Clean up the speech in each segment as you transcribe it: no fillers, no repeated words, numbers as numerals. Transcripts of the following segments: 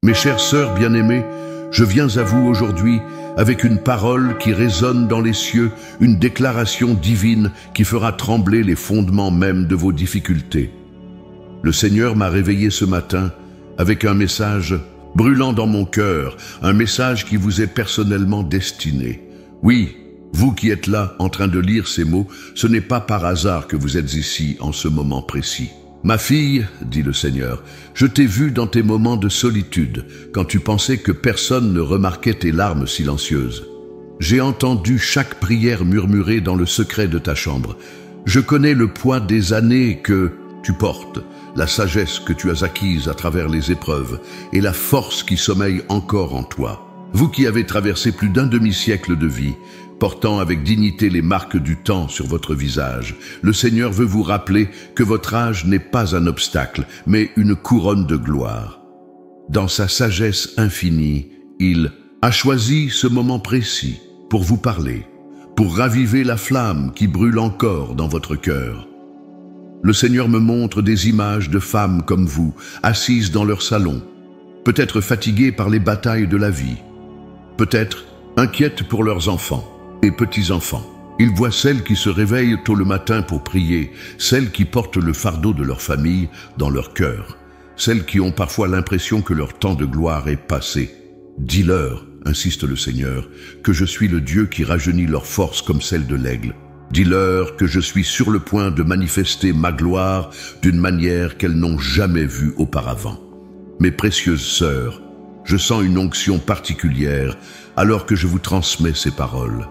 Mes chères sœurs bien-aimées, je viens à vous aujourd'hui avec une parole qui résonne dans les cieux, une déclaration divine qui fera trembler les fondements même de vos difficultés. Le Seigneur m'a réveillé ce matin avec un message brûlant dans mon cœur, un message qui vous est personnellement destiné. Oui, vous qui êtes là en train de lire ces mots, ce n'est pas par hasard que vous êtes ici en ce moment précis. Ma fille, dit le Seigneur, je t'ai vue dans tes moments de solitude, quand tu pensais que personne ne remarquait tes larmes silencieuses. J'ai entendu chaque prière murmurée dans le secret de ta chambre. Je connais le poids des années que tu portes, la sagesse que tu as acquise à travers les épreuves et la force qui sommeille encore en toi. Vous qui avez traversé plus d'un demi-siècle de vie, portant avec dignité les marques du temps sur votre visage, le Seigneur veut vous rappeler que votre âge n'est pas un obstacle, mais une couronne de gloire. Dans sa sagesse infinie, il a choisi ce moment précis pour vous parler, pour raviver la flamme qui brûle encore dans votre cœur. Le Seigneur me montre des images de femmes comme vous, assises dans leur salon, peut-être fatiguées par les batailles de la vie, peut-être inquiètes pour leurs enfants et petits-enfants. Ils voient celles qui se réveillent tôt le matin pour prier, celles qui portent le fardeau de leur famille dans leur cœur, celles qui ont parfois l'impression que leur temps de gloire est passé. Dis-leur, insiste le Seigneur, que je suis le Dieu qui rajeunit leur force comme celle de l'aigle. Dis-leur que je suis sur le point de manifester ma gloire d'une manière qu'elles n'ont jamais vue auparavant. Mes précieuses sœurs, je sens une onction particulière alors que je vous transmets ces paroles.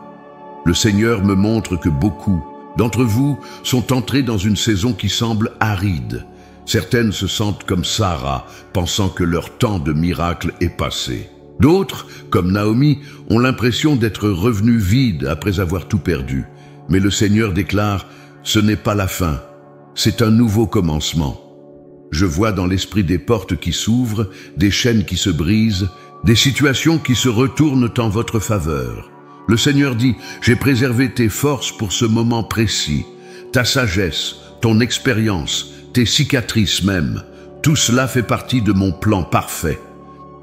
Le Seigneur me montre que beaucoup d'entre vous sont entrés dans une saison qui semble aride. Certaines se sentent comme Sarah, pensant que leur temps de miracle est passé. D'autres, comme Naomi, ont l'impression d'être revenus vides après avoir tout perdu. Mais le Seigneur déclare, ce n'est pas la fin, c'est un nouveau commencement. Je vois dans l'esprit des portes qui s'ouvrent, des chaînes qui se brisent, des situations qui se retournent en votre faveur. Le Seigneur dit, j'ai préservé tes forces pour ce moment précis, ta sagesse, ton expérience, tes cicatrices même. Tout cela fait partie de mon plan parfait.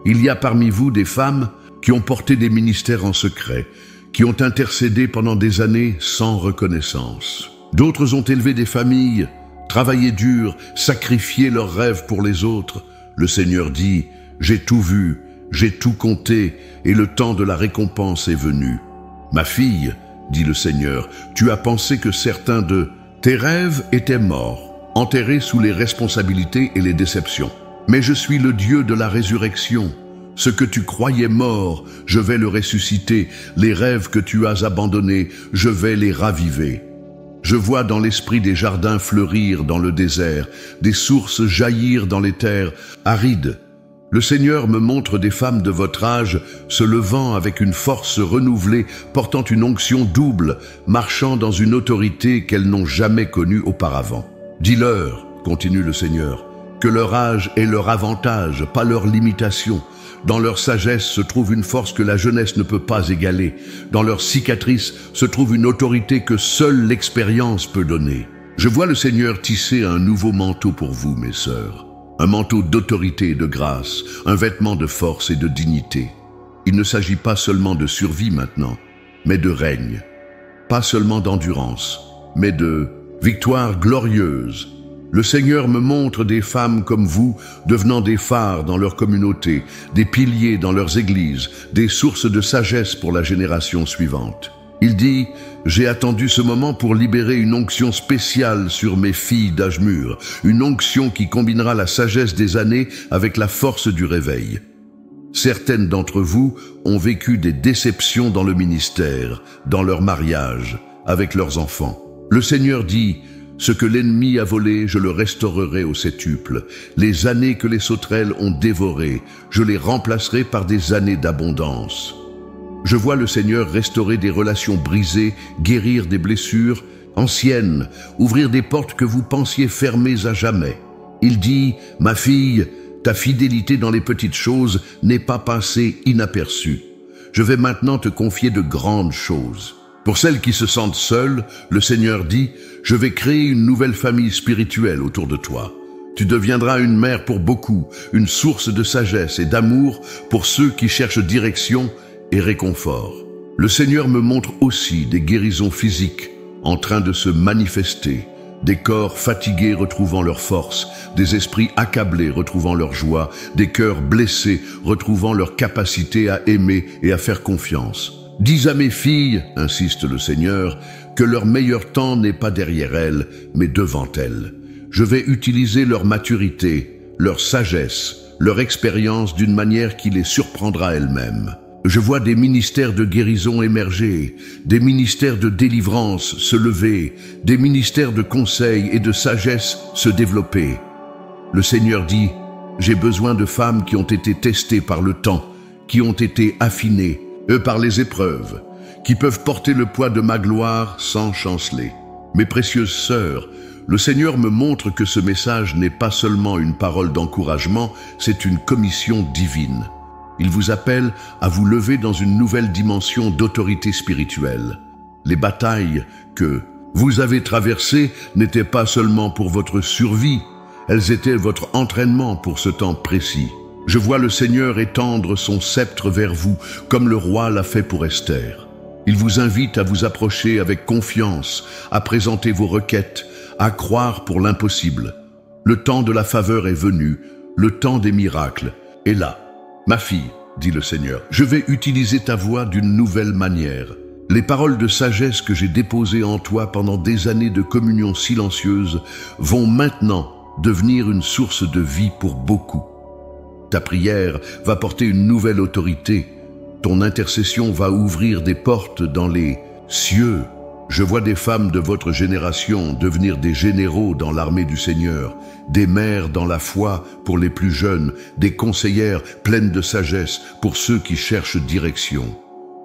Il y a parmi vous des femmes qui ont porté des ministères en secret, qui ont intercédé pendant des années sans reconnaissance. D'autres ont élevé des familles, travaillé dur, sacrifié leurs rêves pour les autres. Le Seigneur dit, j'ai tout vu, j'ai tout compté, et le temps de la récompense est venu. Ma fille, dit le Seigneur, tu as pensé que certains de tes rêves étaient morts, enterrés sous les responsabilités et les déceptions. Mais je suis le Dieu de la résurrection. Ce que tu croyais mort, je vais le ressusciter. Les rêves que tu as abandonnés, je vais les raviver. Je vois dans l'esprit des jardins fleurir dans le désert, des sources jaillir dans les terres arides. Le Seigneur me montre des femmes de votre âge se levant avec une force renouvelée, portant une onction double, marchant dans une autorité qu'elles n'ont jamais connue auparavant. Dis-leur, continue le Seigneur, que leur âge est leur avantage, pas leur limitation. Dans leur sagesse se trouve une force que la jeunesse ne peut pas égaler. Dans leurs cicatrices se trouve une autorité que seule l'expérience peut donner. Je vois le Seigneur tisser un nouveau manteau pour vous, mes sœurs. Un manteau d'autorité et de grâce, un vêtement de force et de dignité. Il ne s'agit pas seulement de survie maintenant, mais de règne. Pas seulement d'endurance, mais de victoire glorieuse. Le Seigneur me montre des femmes comme vous devenant des phares dans leur communauté, des piliers dans leurs églises, des sources de sagesse pour la génération suivante. Il dit, j'ai attendu ce moment pour libérer une onction spéciale sur mes filles d'âge mûr, une onction qui combinera la sagesse des années avec la force du réveil. Certaines d'entre vous ont vécu des déceptions dans le ministère, dans leur mariage, avec leurs enfants. Le Seigneur dit, ce que l'ennemi a volé, je le restaurerai au septuple. Les années que les sauterelles ont dévorées, je les remplacerai par des années d'abondance. Je vois le Seigneur restaurer des relations brisées, guérir des blessures anciennes, ouvrir des portes que vous pensiez fermées à jamais. Il dit, ma fille, ta fidélité dans les petites choses n'est pas passée inaperçue. Je vais maintenant te confier de grandes choses. Pour celles qui se sentent seules, le Seigneur dit, je vais créer une nouvelle famille spirituelle autour de toi. Tu deviendras une mère pour beaucoup, une source de sagesse et d'amour pour ceux qui cherchent direction et réconfort. Le Seigneur me montre aussi des guérisons physiques en train de se manifester, des corps fatigués retrouvant leur force, des esprits accablés retrouvant leur joie, des cœurs blessés retrouvant leur capacité à aimer et à faire confiance. Dis à mes filles, insiste le Seigneur, que leur meilleur temps n'est pas derrière elles, mais devant elles. Je vais utiliser leur maturité, leur sagesse, leur expérience d'une manière qui les surprendra elles-mêmes. Je vois des ministères de guérison émerger, des ministères de délivrance se lever, des ministères de conseil et de sagesse se développer. Le Seigneur dit, j'ai besoin de femmes qui ont été testées par le temps, qui ont été affinées, par les épreuves, qui peuvent porter le poids de ma gloire sans chanceler. Mes précieuses sœurs, le Seigneur me montre que ce message n'est pas seulement une parole d'encouragement, c'est une commission divine. Il vous appelle à vous lever dans une nouvelle dimension d'autorité spirituelle. Les batailles que vous avez traversées n'étaient pas seulement pour votre survie, elles étaient votre entraînement pour ce temps précis. Je vois le Seigneur étendre son sceptre vers vous, comme le roi l'a fait pour Esther. Il vous invite à vous approcher avec confiance, à présenter vos requêtes, à croire pour l'impossible. Le temps de la faveur est venu, le temps des miracles est là. Ma fille, dit le Seigneur, je vais utiliser ta voix d'une nouvelle manière. Les paroles de sagesse que j'ai déposées en toi pendant des années de communion silencieuse vont maintenant devenir une source de vie pour beaucoup. Ta prière va porter une nouvelle autorité. Ton intercession va ouvrir des portes dans les cieux. Je vois des femmes de votre génération devenir des généraux dans l'armée du Seigneur, des mères dans la foi pour les plus jeunes, des conseillères pleines de sagesse pour ceux qui cherchent direction.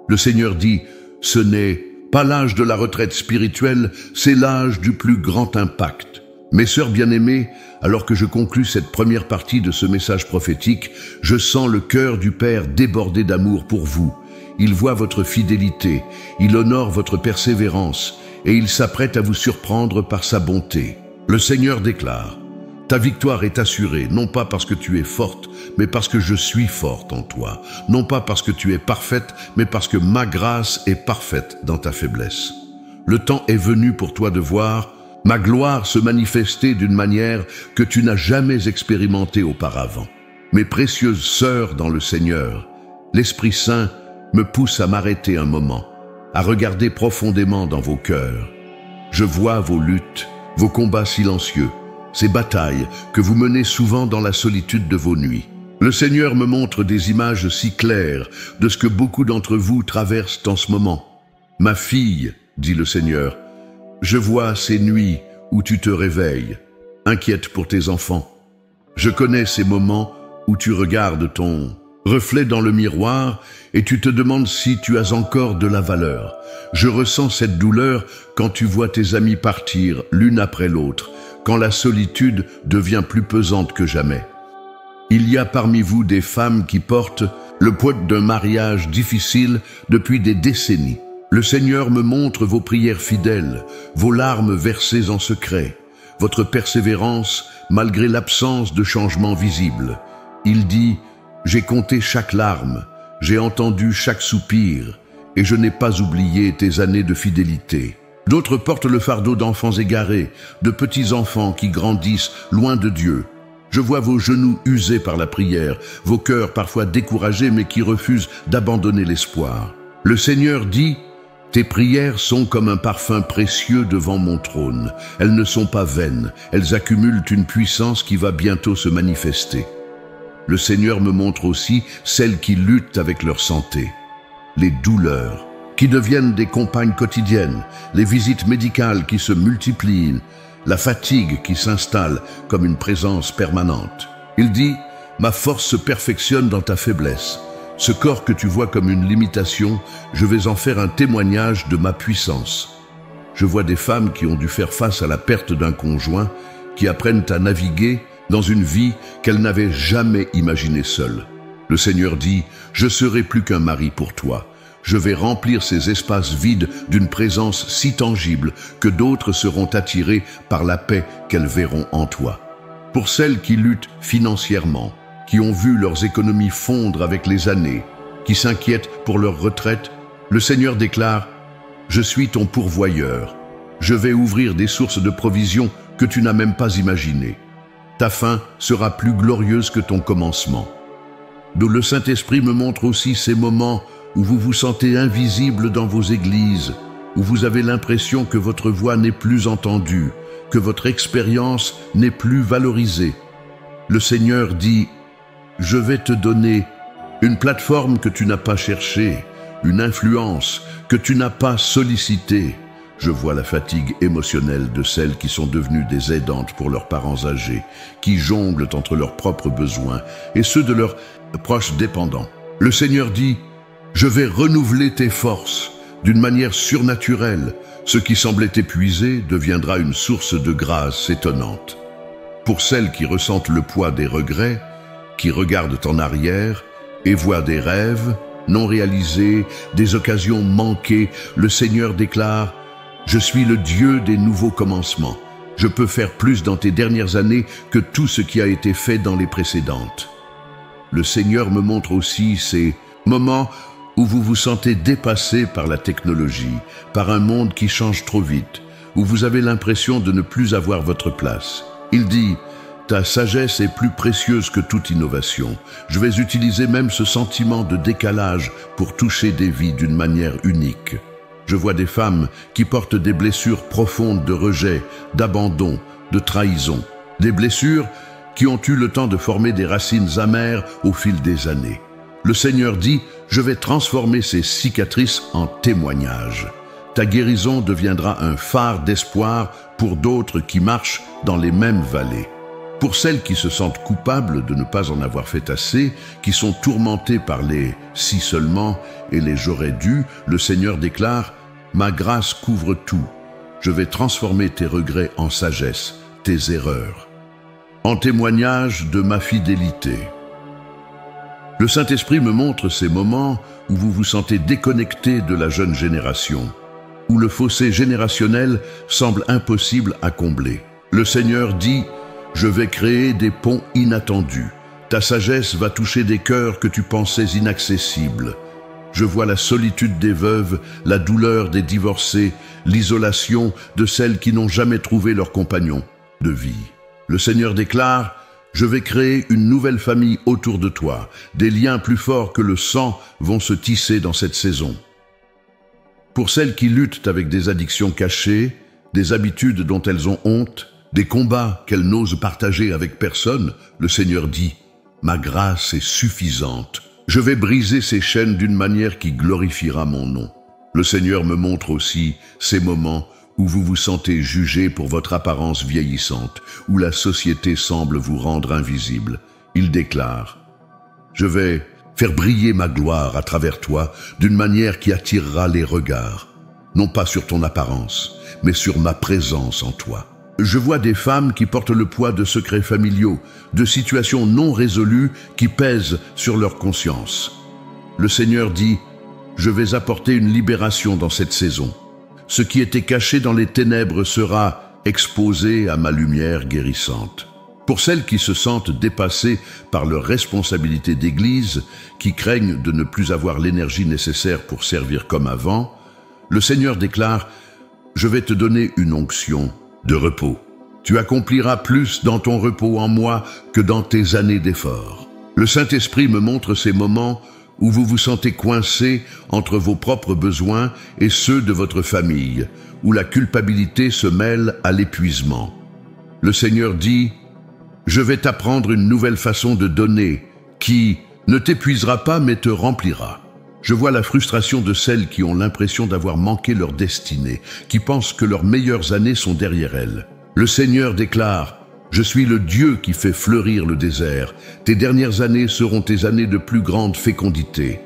Le Seigneur dit, ce n'est pas l'âge de la retraite spirituelle, c'est l'âge du plus grand impact. Mes sœurs bien-aimées, alors que je conclus cette première partie de ce message prophétique, je sens le cœur du Père déborder d'amour pour vous. Il voit votre fidélité, il honore votre persévérance et il s'apprête à vous surprendre par sa bonté. Le Seigneur déclare, ta victoire est assurée, non pas parce que tu es forte, mais parce que je suis forte en toi. Non pas parce que tu es parfaite, mais parce que ma grâce est parfaite dans ta faiblesse. Le temps est venu pour toi de voir ma gloire se manifester d'une manière que tu n'as jamais expérimentée auparavant. Mes précieuses sœurs dans le Seigneur, l'Esprit Saint me pousse à m'arrêter un moment, à regarder profondément dans vos cœurs. Je vois vos luttes, vos combats silencieux, ces batailles que vous menez souvent dans la solitude de vos nuits. Le Seigneur me montre des images si claires de ce que beaucoup d'entre vous traversent en ce moment. Ma fille, dit le Seigneur, je vois ces nuits où tu te réveilles, inquiète pour tes enfants. Je connais ces moments où tu regardes ton reflet dans le miroir et tu te demandes si tu as encore de la valeur. Je ressens cette douleur quand tu vois tes amis partir l'une après l'autre, quand la solitude devient plus pesante que jamais. Il y a parmi vous des femmes qui portent le poids d'un mariage difficile depuis des décennies. Le Seigneur me montre vos prières fidèles, vos larmes versées en secret, votre persévérance malgré l'absence de changement visible. Il dit, j'ai compté chaque larme, j'ai entendu chaque soupir, et je n'ai pas oublié tes années de fidélité. D'autres portent le fardeau d'enfants égarés, de petits-enfants qui grandissent loin de Dieu. Je vois vos genoux usés par la prière, vos cœurs parfois découragés mais qui refusent d'abandonner l'espoir. Le Seigneur dit, tes prières sont comme un parfum précieux devant mon trône. Elles ne sont pas vaines, elles accumulent une puissance qui va bientôt se manifester. Le Seigneur me montre aussi celles qui luttent avec leur santé, les douleurs, qui deviennent des compagnes quotidiennes, les visites médicales qui se multiplient, la fatigue qui s'installe comme une présence permanente. Il dit, ma force se perfectionne dans ta faiblesse. Ce corps que tu vois comme une limitation, je vais en faire un témoignage de ma puissance. Je vois des femmes qui ont dû faire face à la perte d'un conjoint, qui apprennent à naviguer dans une vie qu'elles n'avaient jamais imaginée seules. Le Seigneur dit, je serai plus qu'un mari pour toi. Je vais remplir ces espaces vides d'une présence si tangible que d'autres seront attirés par la paix qu'elles verront en toi. Pour celles qui luttent financièrement, qui ont vu leurs économies fondre avec les années, qui s'inquiètent pour leur retraite, le Seigneur déclare « Je suis ton pourvoyeur. Je vais ouvrir des sources de provision que tu n'as même pas imaginées. Ta fin sera plus glorieuse que ton commencement. » D'où le Saint-Esprit me montre aussi ces moments où vous vous sentez invisible dans vos églises, où vous avez l'impression que votre voix n'est plus entendue, que votre expérience n'est plus valorisée. Le Seigneur dit « Je vais te donner une plateforme que tu n'as pas cherchée, une influence que tu n'as pas sollicitée. » Je vois la fatigue émotionnelle de celles qui sont devenues des aidantes pour leurs parents âgés, qui jonglent entre leurs propres besoins et ceux de leurs proches dépendants. Le Seigneur dit « Je vais renouveler tes forces d'une manière surnaturelle. Ce qui semblait épuisé deviendra une source de grâce étonnante. » Pour celles qui ressentent le poids des regrets, qui regardent en arrière et voient des rêves non réalisés, des occasions manquées, le Seigneur déclare « Je suis le Dieu des nouveaux commencements. Je peux faire plus dans tes dernières années que tout ce qui a été fait dans les précédentes. » Le Seigneur me montre aussi ces moments où vous vous sentez dépassé par la technologie, par un monde qui change trop vite, où vous avez l'impression de ne plus avoir votre place. Il dit « Ta sagesse est plus précieuse que toute innovation. Je vais utiliser même ce sentiment de décalage pour toucher des vies d'une manière unique. » Je vois des femmes qui portent des blessures profondes de rejet, d'abandon, de trahison. Des blessures qui ont eu le temps de former des racines amères au fil des années. Le Seigneur dit « Je vais transformer ces cicatrices en témoignages. Ta guérison deviendra un phare d'espoir pour d'autres qui marchent dans les mêmes vallées. » Pour celles qui se sentent coupables de ne pas en avoir fait assez, qui sont tourmentées par les « si seulement » et les « j'aurais dû », le Seigneur déclare « Ma grâce couvre tout. Je vais transformer tes regrets en sagesse, tes erreurs, en témoignage de ma fidélité. » Le Saint-Esprit me montre ces moments où vous vous sentez déconnecté de la jeune génération, où le fossé générationnel semble impossible à combler. Le Seigneur dit « Je vais créer des ponts inattendus. Ta sagesse va toucher des cœurs que tu pensais inaccessibles. Je vois la solitude des veuves, la douleur des divorcés, l'isolation de celles qui n'ont jamais trouvé leur compagnon de vie. Le Seigneur déclare « Je vais créer une nouvelle famille autour de toi. Des liens plus forts que le sang vont se tisser dans cette saison. » Pour celles qui luttent avec des addictions cachées, des habitudes dont elles ont honte, des combats qu'elles n'osent partager avec personne, le Seigneur dit « Ma grâce est suffisante. Je vais briser ces chaînes d'une manière qui glorifiera mon nom. » Le Seigneur me montre aussi ces moments où vous vous sentez jugé pour votre apparence vieillissante, où la société semble vous rendre invisible. Il déclare « Je vais faire briller ma gloire à travers toi d'une manière qui attirera les regards, non pas sur ton apparence, mais sur ma présence en toi. » Je vois des femmes qui portent le poids de secrets familiaux, de situations non résolues qui pèsent sur leur conscience. Le Seigneur dit « Je vais apporter une libération dans cette saison. Ce qui était caché dans les ténèbres sera exposé à ma lumière guérissante. » Pour celles qui se sentent dépassées par leurs responsabilités d'église, qui craignent de ne plus avoir l'énergie nécessaire pour servir comme avant, le Seigneur déclare « Je vais te donner une onction de repos. Tu accompliras plus dans ton repos en moi que dans tes années d'efforts. » Le Saint-Esprit me montre ces moments où vous vous sentez coincé entre vos propres besoins et ceux de votre famille, où la culpabilité se mêle à l'épuisement. Le Seigneur dit « Je vais t'apprendre une nouvelle façon de donner qui ne t'épuisera pas mais te remplira. » Je vois la frustration de celles qui ont l'impression d'avoir manqué leur destinée, qui pensent que leurs meilleures années sont derrière elles. Le Seigneur déclare « Je suis le Dieu qui fait fleurir le désert. Tes dernières années seront tes années de plus grande fécondité. »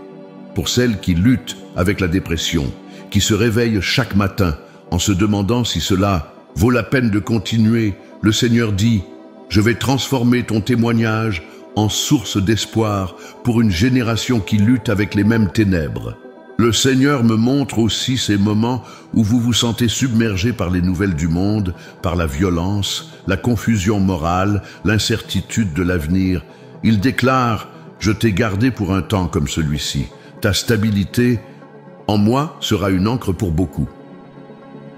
Pour celles qui luttent avec la dépression, qui se réveillent chaque matin en se demandant si cela vaut la peine de continuer, le Seigneur dit « Je vais transformer ton témoignage en source d'espoir pour une génération qui lutte avec les mêmes ténèbres. » Le Seigneur me montre aussi ces moments où vous vous sentez submergé par les nouvelles du monde, par la violence, la confusion morale, l'incertitude de l'avenir. Il déclare « Je t'ai gardé pour un temps comme celui-ci. Ta stabilité en moi sera une ancre pour beaucoup. »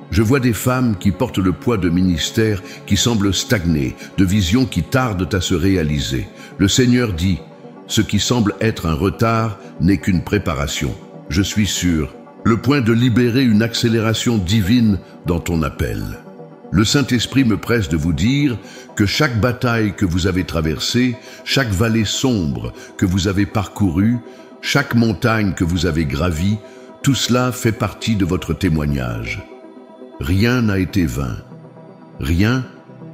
Je vois des femmes qui portent le poids de ministères qui semblent stagner, de visions qui tardent à se réaliser. Le Seigneur dit « Ce qui semble être un retard n'est qu'une préparation. » Je suis sur le point de libérer une accélération divine dans ton appel. Le Saint-Esprit me presse de vous dire que chaque bataille que vous avez traversée, chaque vallée sombre que vous avez parcourue, chaque montagne que vous avez gravie, tout cela fait partie de votre témoignage. Rien n'a été vain. Rien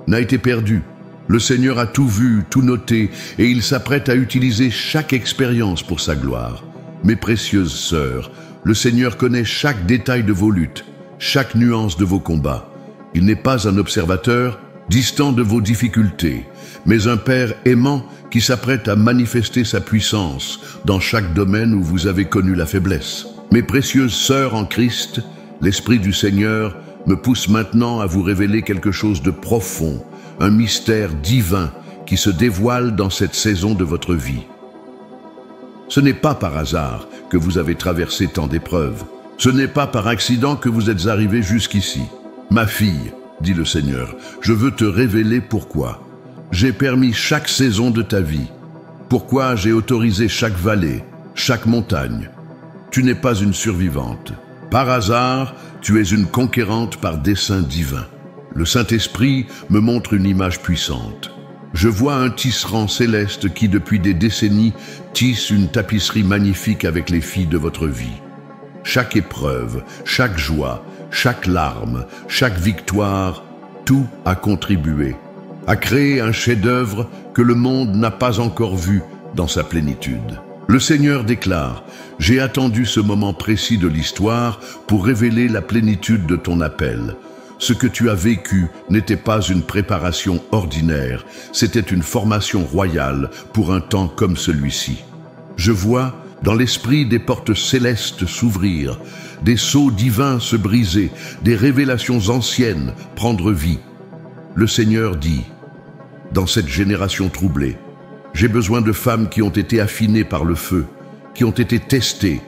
n'a été perdu. Le Seigneur a tout vu, tout noté, et il s'apprête à utiliser chaque expérience pour sa gloire. Mes précieuses sœurs, le Seigneur connaît chaque détail de vos luttes, chaque nuance de vos combats. Il n'est pas un observateur distant de vos difficultés, mais un Père aimant qui s'apprête à manifester sa puissance dans chaque domaine où vous avez connu la faiblesse. Mes précieuses sœurs en Christ, l'Esprit du Seigneur me pousse maintenant à vous révéler quelque chose de profond, un mystère divin qui se dévoile dans cette saison de votre vie. Ce n'est pas par hasard que vous avez traversé tant d'épreuves. Ce n'est pas par accident que vous êtes arrivé jusqu'ici. Ma fille, dit le Seigneur, je veux te révéler pourquoi. J'ai permis chaque saison de ta vie. Pourquoi j'ai autorisé chaque vallée, chaque montagne. Tu n'es pas une survivante. Par hasard, tu es une conquérante par dessein divin. Le Saint-Esprit me montre une image puissante. Je vois un tisserand céleste qui, depuis des décennies, tisse une tapisserie magnifique avec les filles de votre vie. Chaque épreuve, chaque joie, chaque larme, chaque victoire, tout a contribué à créer un chef-d'œuvre que le monde n'a pas encore vu dans sa plénitude. Le Seigneur déclare « J'ai attendu ce moment précis de l'histoire pour révéler la plénitude de ton appel. Ce que tu as vécu n'était pas une préparation ordinaire, c'était une formation royale pour un temps comme celui-ci. Je vois dans l'esprit des portes célestes s'ouvrir, des sceaux divins se briser, des révélations anciennes prendre vie. Le Seigneur dit, dans cette génération troublée, j'ai besoin de femmes qui ont été affinées par le feu, qui ont été testées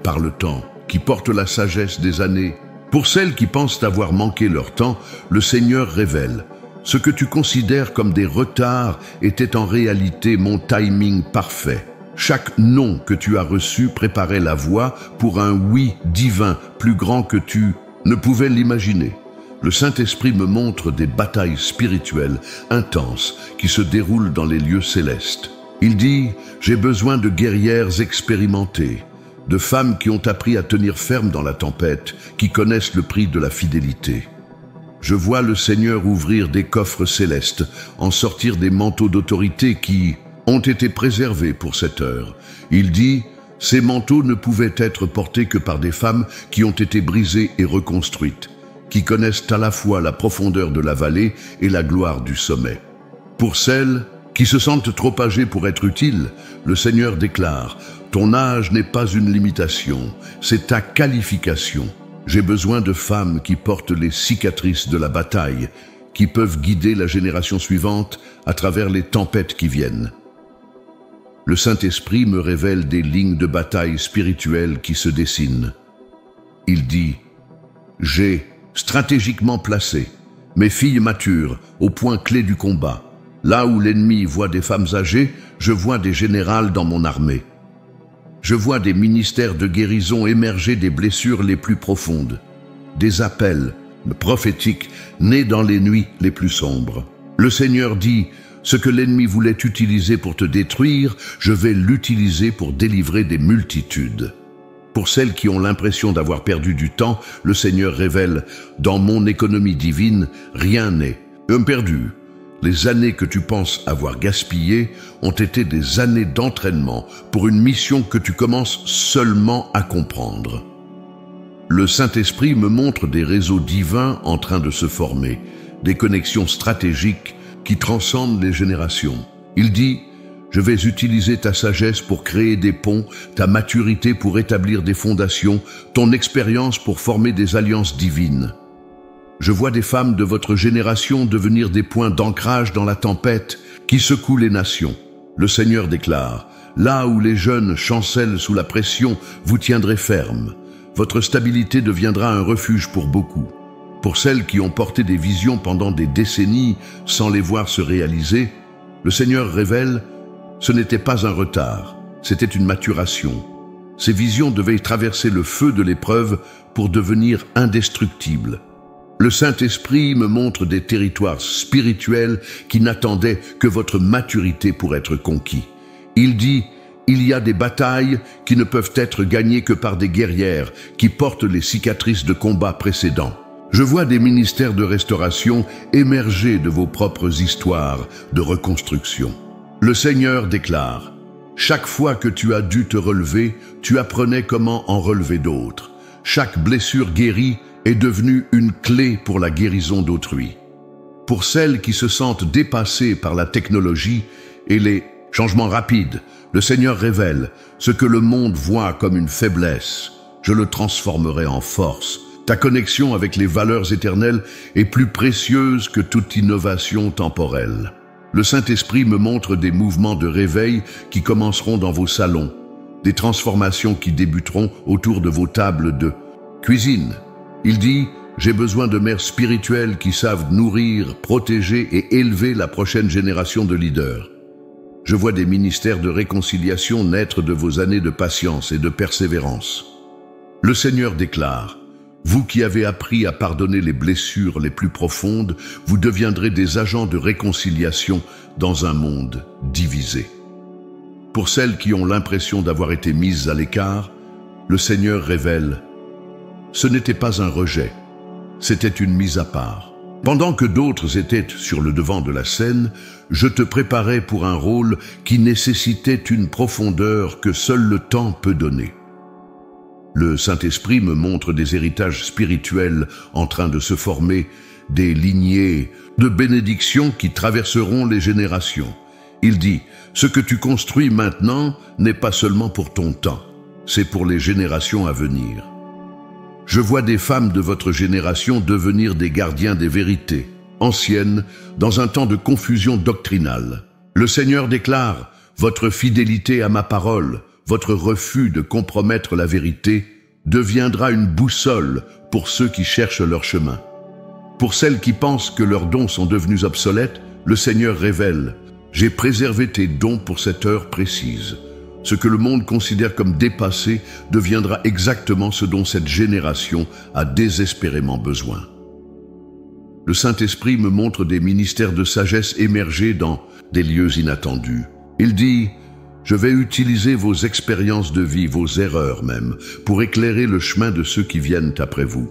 par le temps, qui portent la sagesse des années. Pour celles qui pensent avoir manqué leur temps, le Seigneur révèle « Ce que tu considères comme des retards était en réalité mon timing parfait. Chaque non que tu as reçu préparait la voie pour un oui divin plus grand que tu ne pouvais l'imaginer. » Le Saint-Esprit me montre des batailles spirituelles intenses qui se déroulent dans les lieux célestes. Il dit « J'ai besoin de guerrières expérimentées, de femmes qui ont appris à tenir ferme dans la tempête, qui connaissent le prix de la fidélité. » Je vois le Seigneur ouvrir des coffres célestes, en sortir des manteaux d'autorité qui ont été préservés pour cette heure. Il dit « Ces manteaux ne pouvaient être portés que par des femmes qui ont été brisées et reconstruites, qui connaissent à la fois la profondeur de la vallée et la gloire du sommet. Pour celles qui se sentent trop âgées pour être utiles, le Seigneur déclare « Ton âge n'est pas une limitation, c'est ta qualification. J'ai besoin de femmes qui portent les cicatrices de la bataille, qui peuvent guider la génération suivante à travers les tempêtes qui viennent. » Le Saint-Esprit me révèle des lignes de bataille spirituelles qui se dessinent. Il dit « J'ai stratégiquement placé mes filles matures au point clé du combat. Là où l'ennemi voit des femmes âgées, je vois des générales dans mon armée. Je vois des ministères de guérison émerger des blessures les plus profondes, des appels prophétiques nés dans les nuits les plus sombres. Le Seigneur dit, ce que l'ennemi voulait utiliser pour te détruire, je vais l'utiliser pour délivrer des multitudes. Pour celles qui ont l'impression d'avoir perdu du temps, le Seigneur révèle, dans mon économie divine, rien n'est perdu. Les années que tu penses avoir gaspillées ont été des années d'entraînement pour une mission que tu commences seulement à comprendre. Le Saint-Esprit me montre des réseaux divins en train de se former, des connexions stratégiques qui transcendent les générations. Il dit, Je vais utiliser ta sagesse pour créer des ponts, ta maturité pour établir des fondations, ton expérience pour former des alliances divines. Je vois des femmes de votre génération devenir des points d'ancrage dans la tempête qui secoue les nations. Le Seigneur déclare, là où les jeunes chancellent sous la pression, vous tiendrez ferme. Votre stabilité deviendra un refuge pour beaucoup. Pour celles qui ont porté des visions pendant des décennies sans les voir se réaliser, le Seigneur révèle, ce n'était pas un retard, c'était une maturation. Ces visions devaient traverser le feu de l'épreuve pour devenir indestructibles. Le Saint-Esprit me montre des territoires spirituels qui n'attendaient que votre maturité pour être conquis. Il dit, il y a des batailles qui ne peuvent être gagnées que par des guerrières qui portent les cicatrices de combats précédents. Je vois des ministères de restauration émerger de vos propres histoires de reconstruction. Le Seigneur déclare, chaque fois que tu as dû te relever, tu apprenais comment en relever d'autres. Chaque blessure guérie est devenue une clé pour la guérison d'autrui. Pour celles qui se sentent dépassées par la technologie et les changements rapides, le Seigneur révèle ce que le monde voit comme une faiblesse. Je le transformerai en force. Ta connexion avec les valeurs éternelles est plus précieuse que toute innovation temporelle. Le Saint-Esprit me montre des mouvements de réveil qui commenceront dans vos salons, des transformations qui débuteront autour de vos tables de cuisine. Il dit, j'ai besoin de mères spirituelles qui savent nourrir, protéger et élever la prochaine génération de leaders. Je vois des ministères de réconciliation naître de vos années de patience et de persévérance. Le Seigneur déclare, vous qui avez appris à pardonner les blessures les plus profondes, vous deviendrez des agents de réconciliation dans un monde divisé. Pour celles qui ont l'impression d'avoir été mises à l'écart, le Seigneur révèle, ce n'était pas un rejet, c'était une mise à part. Pendant que d'autres étaient sur le devant de la scène, je te préparais pour un rôle qui nécessitait une profondeur que seul le temps peut donner. Le Saint-Esprit me montre des héritages spirituels en train de se former, des lignées de bénédictions qui traverseront les générations. Il dit, ce que tu construis maintenant n'est pas seulement pour ton temps, c'est pour les générations à venir. Je vois des femmes de votre génération devenir des gardiens des vérités, anciennes, dans un temps de confusion doctrinale. Le Seigneur déclare, votre fidélité à ma parole, votre refus de compromettre la vérité deviendra une boussole pour ceux qui cherchent leur chemin. Pour celles qui pensent que leurs dons sont devenus obsolètes, le Seigneur révèle, j'ai préservé tes dons pour cette heure précise. Ce que le monde considère comme dépassé deviendra exactement ce dont cette génération a désespérément besoin. Le Saint-Esprit me montre des ministères de sagesse émerger dans des lieux inattendus. Il dit, je vais utiliser vos expériences de vie, vos erreurs même, pour éclairer le chemin de ceux qui viennent après vous.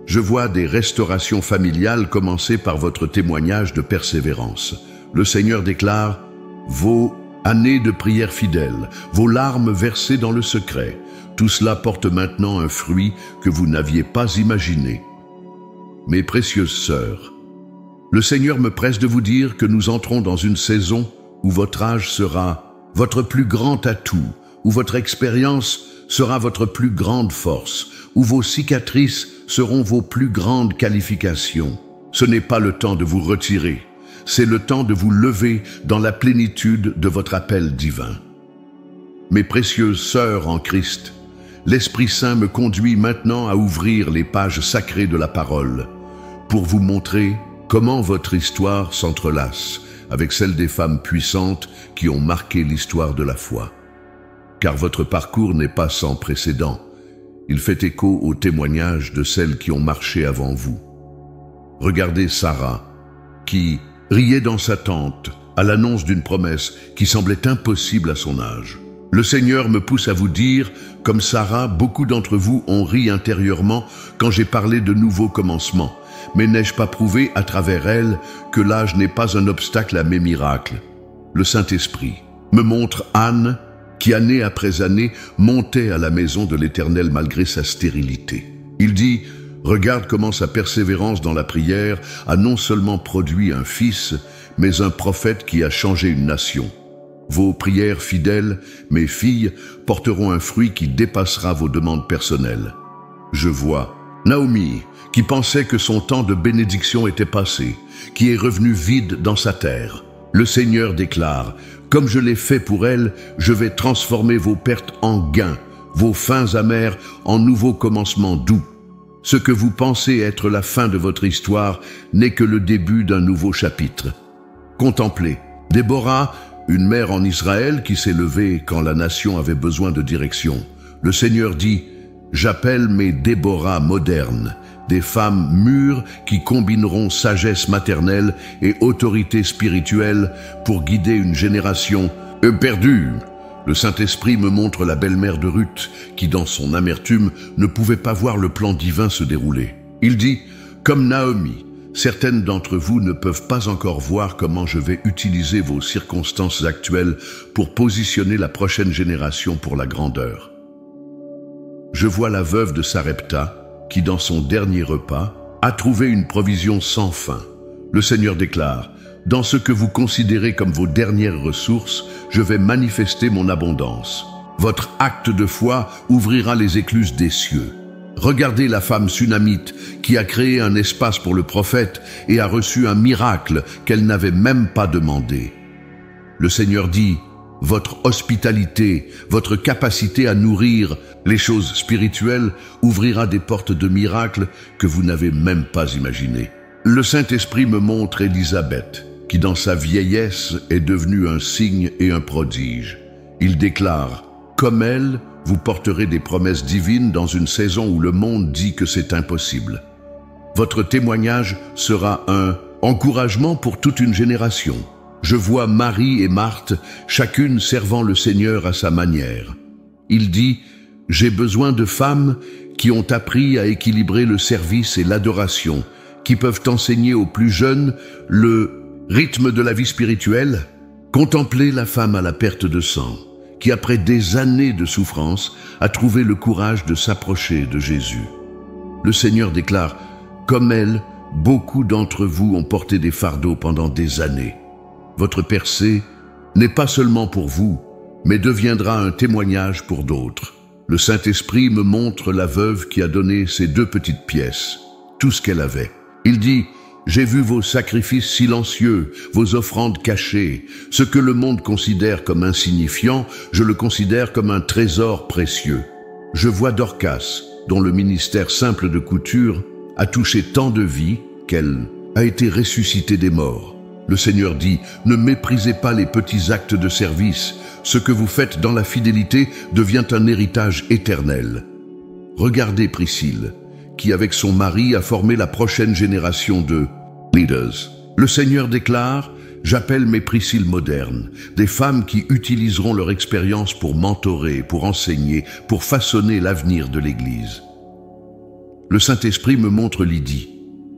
Je vois des restaurations familiales commencer par votre témoignage de persévérance. Le Seigneur déclare, vos années de prière fidèle, vos larmes versées dans le secret, tout cela porte maintenant un fruit que vous n'aviez pas imaginé. Mes précieuses sœurs, le Seigneur me presse de vous dire que nous entrons dans une saison où votre âge sera votre plus grand atout, où votre expérience sera votre plus grande force, où vos cicatrices seront vos plus grandes qualifications. Ce n'est pas le temps de vous retirer, c'est le temps de vous lever dans la plénitude de votre appel divin. Mes précieuses sœurs en Christ, l'Esprit Saint me conduit maintenant à ouvrir les pages sacrées de la parole, pour vous montrer comment votre histoire s'entrelace avec celle des femmes puissantes qui ont marqué l'histoire de la foi. Car votre parcours n'est pas sans précédent. Il fait écho au témoignage de celles qui ont marché avant vous. Regardez Sarah, qui riait dans sa tente à l'annonce d'une promesse qui semblait impossible à son âge. Le Seigneur me pousse à vous dire, comme Sarah, beaucoup d'entre vous ont ri intérieurement quand j'ai parlé de nouveaux commencements. Mais n'ai-je pas prouvé à travers elle que l'âge n'est pas un obstacle à mes miracles? Le Saint-Esprit me montre Anne, qui année après année montait à la maison de l'Éternel malgré sa stérilité. Il dit, regarde comment sa persévérance dans la prière a non seulement produit un fils, mais un prophète qui a changé une nation. Vos prières fidèles, mes filles, porteront un fruit qui dépassera vos demandes personnelles. Je vois Naomi, qui pensait que son temps de bénédiction était passé, qui est revenue vide dans sa terre. Le Seigneur déclare, « Comme je l'ai fait pour elle, je vais transformer vos pertes en gains, vos fins amères en nouveaux commencements doux. Ce que vous pensez être la fin de votre histoire n'est que le début d'un nouveau chapitre. » Contemplez, Déborah, une mère en Israël qui s'est levée quand la nation avait besoin de direction. Le Seigneur dit, « J'appelle mes Déborah modernes, des femmes mûres qui combineront sagesse maternelle et autorité spirituelle pour guider une génération perdue. » Le Saint-Esprit me montre la belle-mère de Ruth, qui dans son amertume ne pouvait pas voir le plan divin se dérouler. Il dit, « Comme Naomi, certaines d'entre vous ne peuvent pas encore voir comment je vais utiliser vos circonstances actuelles pour positionner la prochaine génération pour la grandeur. » Je vois la veuve de Sarepta, qui dans son dernier repas a trouvé une provision sans fin. Le Seigneur déclare, « Dans ce que vous considérez comme vos dernières ressources, je vais manifester mon abondance. Votre acte de foi ouvrira les écluses des cieux. Regardez la femme sunamite qui a créé un espace pour le prophète et a reçu un miracle qu'elle n'avait même pas demandé. » Le Seigneur dit, « Votre hospitalité, votre capacité à nourrir les choses spirituelles ouvrira des portes de miracles que vous n'avez même pas imaginées. » Le Saint-Esprit me montre Élisabeth, qui dans sa vieillesse est devenue un signe et un prodige. Il déclare, « Comme elle, vous porterez des promesses divines dans une saison où le monde dit que c'est impossible. Votre témoignage sera un encouragement pour toute une génération. Je vois Marie et Marthe, chacune servant le Seigneur à sa manière. Il dit, « J'ai besoin de femmes qui ont appris à équilibrer le service et l'adoration, qui peuvent enseigner aux plus jeunes le rythme de la vie spirituelle. » Contemplez la femme à la perte de sang, qui après des années de souffrance a trouvé le courage de s'approcher de Jésus. Le Seigneur déclare, « Comme elle, beaucoup d'entre vous ont porté des fardeaux pendant des années. Votre percée n'est pas seulement pour vous, mais deviendra un témoignage pour d'autres. » Le Saint-Esprit me montre la veuve qui a donné ses 2 petites pièces, tout ce qu'elle avait. Il dit, « J'ai vu vos sacrifices silencieux, vos offrandes cachées. Ce que le monde considère comme insignifiant, je le considère comme un trésor précieux. » Je vois Dorcas, dont le ministère simple de couture a touché tant de vies qu'elle a été ressuscitée des morts. Le Seigneur dit, « Ne méprisez pas les petits actes de service. Ce que vous faites dans la fidélité devient un héritage éternel. » Regardez Priscille, qui avec son mari a formé la prochaine génération de leaders. Le Seigneur déclare, « J'appelle mes Priscilles modernes, des femmes qui utiliseront leur expérience pour mentorer, pour enseigner, pour façonner l'avenir de l'Église. » Le Saint-Esprit me montre Lydie,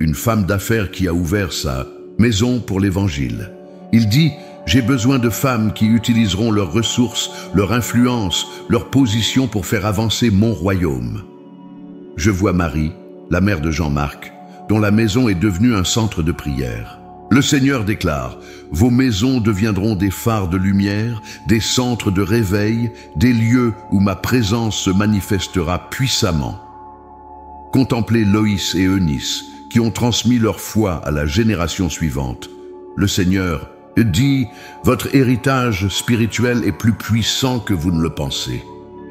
une femme d'affaires qui a ouvert sa maison pour l'Évangile. Il dit, « J'ai besoin de femmes qui utiliseront leurs ressources, leur influence, leur position pour faire avancer mon royaume. » Je vois Marie, la mère de Jean-Marc, dont la maison est devenue un centre de prière. Le Seigneur déclare, « Vos maisons deviendront des phares de lumière, des centres de réveil, des lieux où ma présence se manifestera puissamment. » Contemplez Loïs et Eunice, qui ont transmis leur foi à la génération suivante. Le Seigneur dit, « Votre héritage spirituel est plus puissant que vous ne le pensez.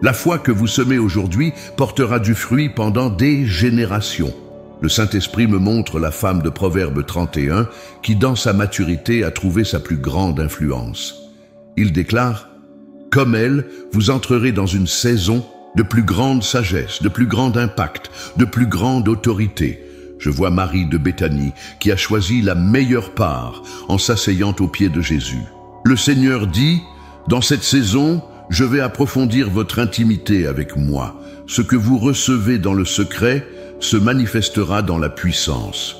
La foi que vous semez aujourd'hui portera du fruit pendant des générations. » Le Saint-Esprit me montre la femme de Proverbe 31 qui, dans sa maturité, a trouvé sa plus grande influence. Il déclare, « Comme elle, vous entrerez dans une saison de plus grande sagesse, de plus grand impact, de plus grande autorité. » Je vois Marie de Béthanie qui a choisi la meilleure part en s'asseyant aux pieds de Jésus. Le Seigneur dit, « Dans cette saison, je vais approfondir votre intimité avec moi. Ce que vous recevez dans le secret se manifestera dans la puissance. »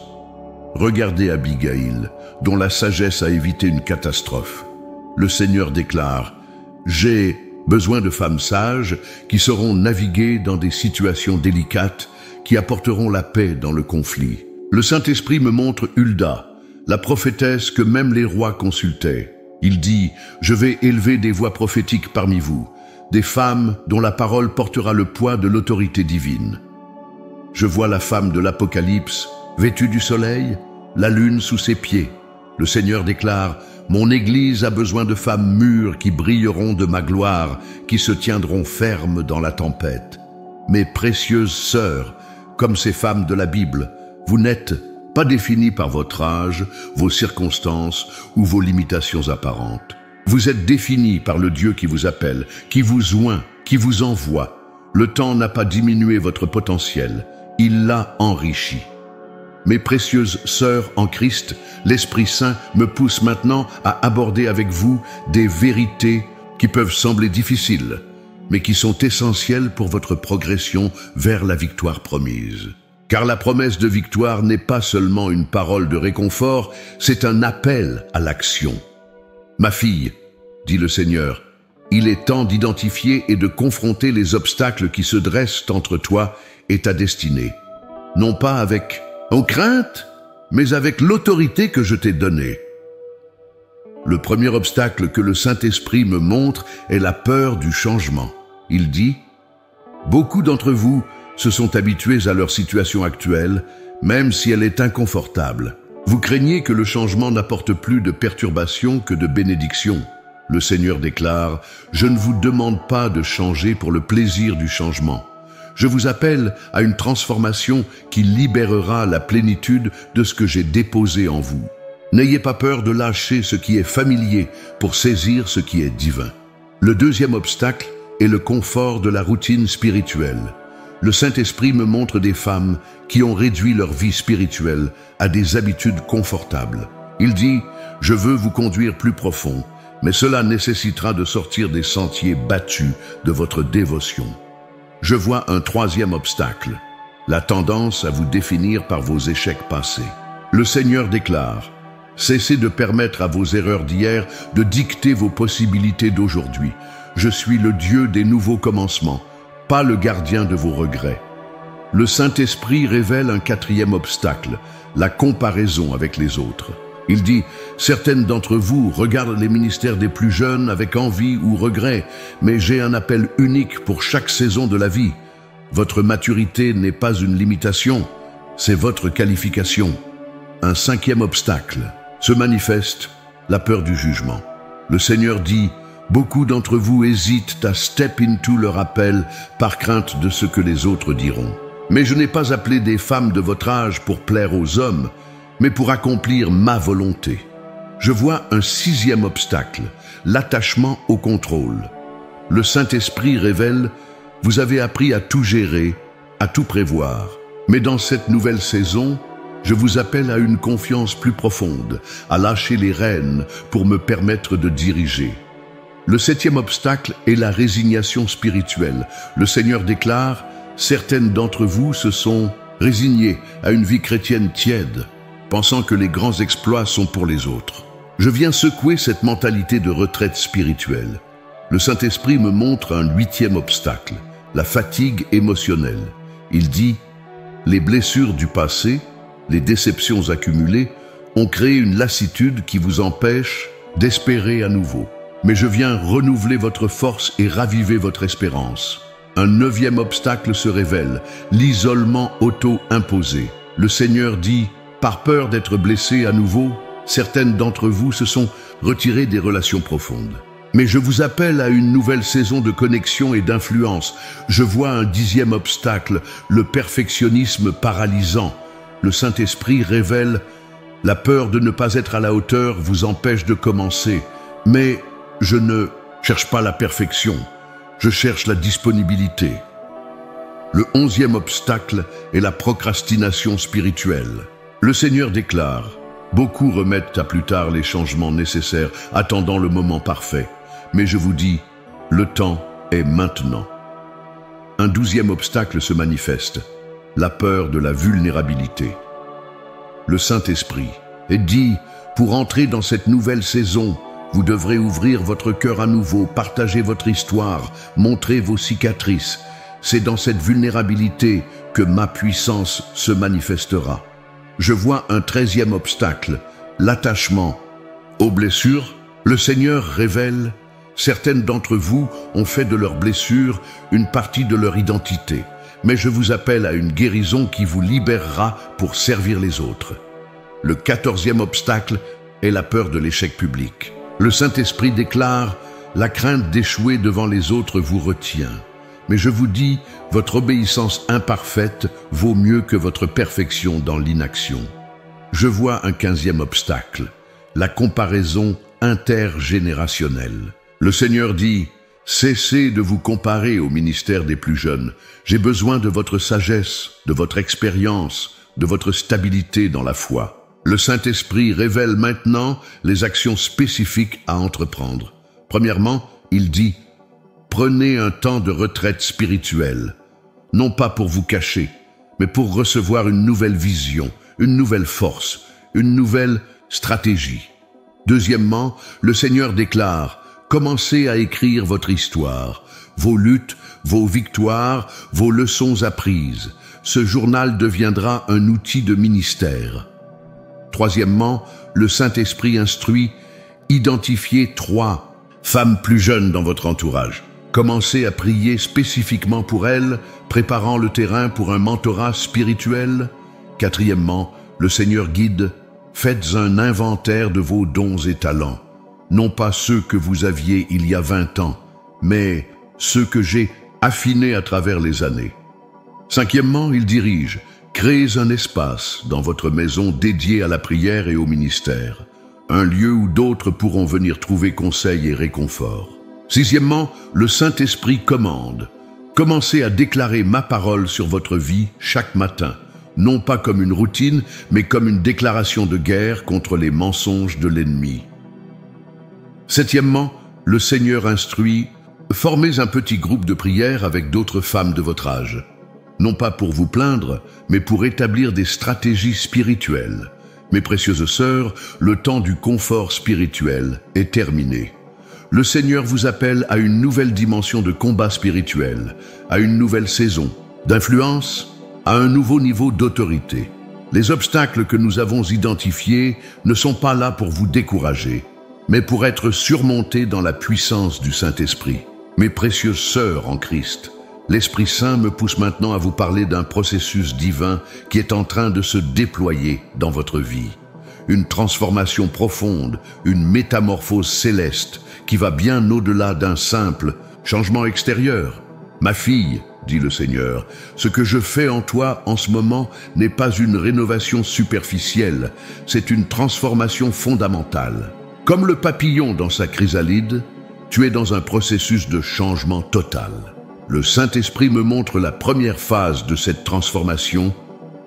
Regardez Abigail, dont la sagesse a évité une catastrophe. Le Seigneur déclare, « J'ai besoin de femmes sages qui sauront naviguer dans des situations délicates, qui apporteront la paix dans le conflit. » Le Saint-Esprit me montre Hulda, la prophétesse que même les rois consultaient. Il dit, je vais élever des voix prophétiques parmi vous, des femmes dont la parole portera le poids de l'autorité divine. Je vois la femme de l'Apocalypse, vêtue du soleil, la lune sous ses pieds. Le Seigneur déclare, mon Église a besoin de femmes mûres qui brilleront de ma gloire, qui se tiendront fermes dans la tempête. Mes précieuses sœurs, comme ces femmes de la Bible, vous n'êtes pas définies par votre âge, vos circonstances ou vos limitations apparentes. Vous êtes définies par le Dieu qui vous appelle, qui vous oint, qui vous envoie. Le temps n'a pas diminué votre potentiel, il l'a enrichi. Mes précieuses sœurs en Christ, l'Esprit Saint me pousse maintenant à aborder avec vous des vérités qui peuvent sembler difficiles, mais qui sont essentielles pour votre progression vers la victoire promise. Car la promesse de victoire n'est pas seulement une parole de réconfort, c'est un appel à l'action. Ma fille, dit le Seigneur, il est temps d'identifier et de confronter les obstacles qui se dressent entre toi et ta destinée. Non pas avec crainte, mais avec l'autorité que je t'ai donnée. Le premier obstacle que le Saint-Esprit me montre est la peur du changement. Il dit, beaucoup d'entre vous se sont habitués à leur situation actuelle, même si elle est inconfortable. Vous craignez que le changement n'apporte plus de perturbation que de bénédiction. Le Seigneur déclare, je ne vous demande pas de changer pour le plaisir du changement. Je vous appelle à une transformation qui libérera la plénitude de ce que j'ai déposé en vous. N'ayez pas peur de lâcher ce qui est familier pour saisir ce qui est divin. Le deuxième obstacle est le confort de la routine spirituelle. Le Saint-Esprit me montre des femmes qui ont réduit leur vie spirituelle à des habitudes confortables. Il dit, je veux vous conduire plus profond, mais cela nécessitera de sortir des sentiers battus de votre dévotion. Je vois un troisième obstacle, la tendance à vous définir par vos échecs passés. Le Seigneur déclare, cessez de permettre à vos erreurs d'hier de dicter vos possibilités d'aujourd'hui. Je suis le Dieu des nouveaux commencements, pas le gardien de vos regrets. Le Saint-Esprit révèle un quatrième obstacle, la comparaison avec les autres. Il dit, certaines d'entre vous regardent les ministères des plus jeunes avec envie ou regret, mais j'ai un appel unique pour chaque saison de la vie. Votre maturité n'est pas une limitation, c'est votre qualification. Un cinquième obstacle se manifeste, la peur du jugement. Le Seigneur dit, beaucoup d'entre vous hésitent à step into leur appel par crainte de ce que les autres diront. Mais je n'ai pas appelé des femmes de votre âge pour plaire aux hommes, mais pour accomplir ma volonté. Je vois un sixième obstacle, l'attachement au contrôle. Le Saint-Esprit révèle, vous avez appris à tout gérer, à tout prévoir. Mais dans cette nouvelle saison, je vous appelle à une confiance plus profonde, à lâcher les rênes pour me permettre de diriger. Le septième obstacle est la résignation spirituelle. Le Seigneur déclare, certaines d'entre vous se sont résignées à une vie chrétienne tiède, pensant que les grands exploits sont pour les autres. Je viens secouer cette mentalité de retraite spirituelle. Le Saint-Esprit me montre un huitième obstacle, la fatigue émotionnelle. Il dit, les blessures du passé, les déceptions accumulées, ont créé une lassitude qui vous empêche d'espérer à nouveau. Mais je viens renouveler votre force et raviver votre espérance. Un neuvième obstacle se révèle, l'isolement auto-imposé. Le Seigneur dit, par peur d'être blessé à nouveau, certaines d'entre vous se sont retirées des relations profondes. Mais je vous appelle à une nouvelle saison de connexion et d'influence. Je vois un dixième obstacle, le perfectionnisme paralysant. Le Saint-Esprit révèle, la peur de ne pas être à la hauteur vous empêche de commencer. Mais je ne cherche pas la perfection, je cherche la disponibilité. Le onzième obstacle est la procrastination spirituelle. Le Seigneur déclare, beaucoup remettent à plus tard les changements nécessaires, attendant le moment parfait. Mais je vous dis, le temps est maintenant. Un douzième obstacle se manifeste, la peur de la vulnérabilité. Le Saint-Esprit est dit, pour entrer dans cette nouvelle saison, vous devrez ouvrir votre cœur à nouveau, partager votre histoire, montrer vos cicatrices. C'est dans cette vulnérabilité que ma puissance se manifestera. Je vois un treizième obstacle, l'attachement aux blessures Le Seigneur révèle, certaines d'entre vous ont fait de leurs blessures une partie de leur identité, mais je vous appelle à une guérison qui vous libérera pour servir les autres. Le 14e obstacle est la peur de l'échec public. Le Saint-Esprit déclare, la crainte d'échouer devant les autres vous retient. Mais je vous dis, votre obéissance imparfaite vaut mieux que votre perfection dans l'inaction. Je vois un 15e obstacle, la comparaison intergénérationnelle. Le Seigneur dit, cessez de vous comparer au ministère des plus jeunes. J'ai besoin de votre sagesse, de votre expérience, de votre stabilité dans la foi. Le Saint-Esprit révèle maintenant les actions spécifiques à entreprendre. Premièrement, il dit, prenez un temps de retraite spirituelle, non pas pour vous cacher, mais pour recevoir une nouvelle vision, une nouvelle force, une nouvelle stratégie. Deuxièmement, le Seigneur déclare, commencez à écrire votre histoire, vos luttes, vos victoires, vos leçons apprises. Ce journal deviendra un outil de ministère. Troisièmement, le Saint-Esprit instruit, identifiez 3 femmes plus jeunes dans votre entourage. Commencez à prier spécifiquement pour elles, préparant le terrain pour un mentorat spirituel. Quatrièmement, le Seigneur guide, faites un inventaire de vos dons et talents, non pas ceux que vous aviez il y a 20 ans, mais ceux que j'ai affinés à travers les années. Cinquièmement, il dirige, créez un espace dans votre maison dédié à la prière et au ministère, un lieu où d'autres pourront venir trouver conseil et réconfort. Sixièmement, le Saint-Esprit commande. Commencez à déclarer ma parole sur votre vie chaque matin, non pas comme une routine, mais comme une déclaration de guerre contre les mensonges de l'ennemi. Septièmement, le Seigneur instruit, formez un petit groupe de prière avec d'autres femmes de votre âge. Non pas pour vous plaindre, mais pour établir des stratégies spirituelles. Mes précieuses sœurs, le temps du confort spirituel est terminé. Le Seigneur vous appelle à une nouvelle dimension de combat spirituel, à une nouvelle saison, d'influence, à un nouveau niveau d'autorité. Les obstacles que nous avons identifiés ne sont pas là pour vous décourager, mais pour être surmontés dans la puissance du Saint-Esprit. Mes précieuses sœurs en Christ, l'Esprit Saint me pousse maintenant à vous parler d'un processus divin qui est en train de se déployer dans votre vie. Une transformation profonde, une métamorphose céleste qui va bien au-delà d'un simple changement extérieur. Ma fille, dit le Seigneur, ce que je fais en toi en ce moment n'est pas une rénovation superficielle, c'est une transformation fondamentale. Comme le papillon dans sa chrysalide, tu es dans un processus de changement total. Le Saint-Esprit me montre la première phase de cette transformation,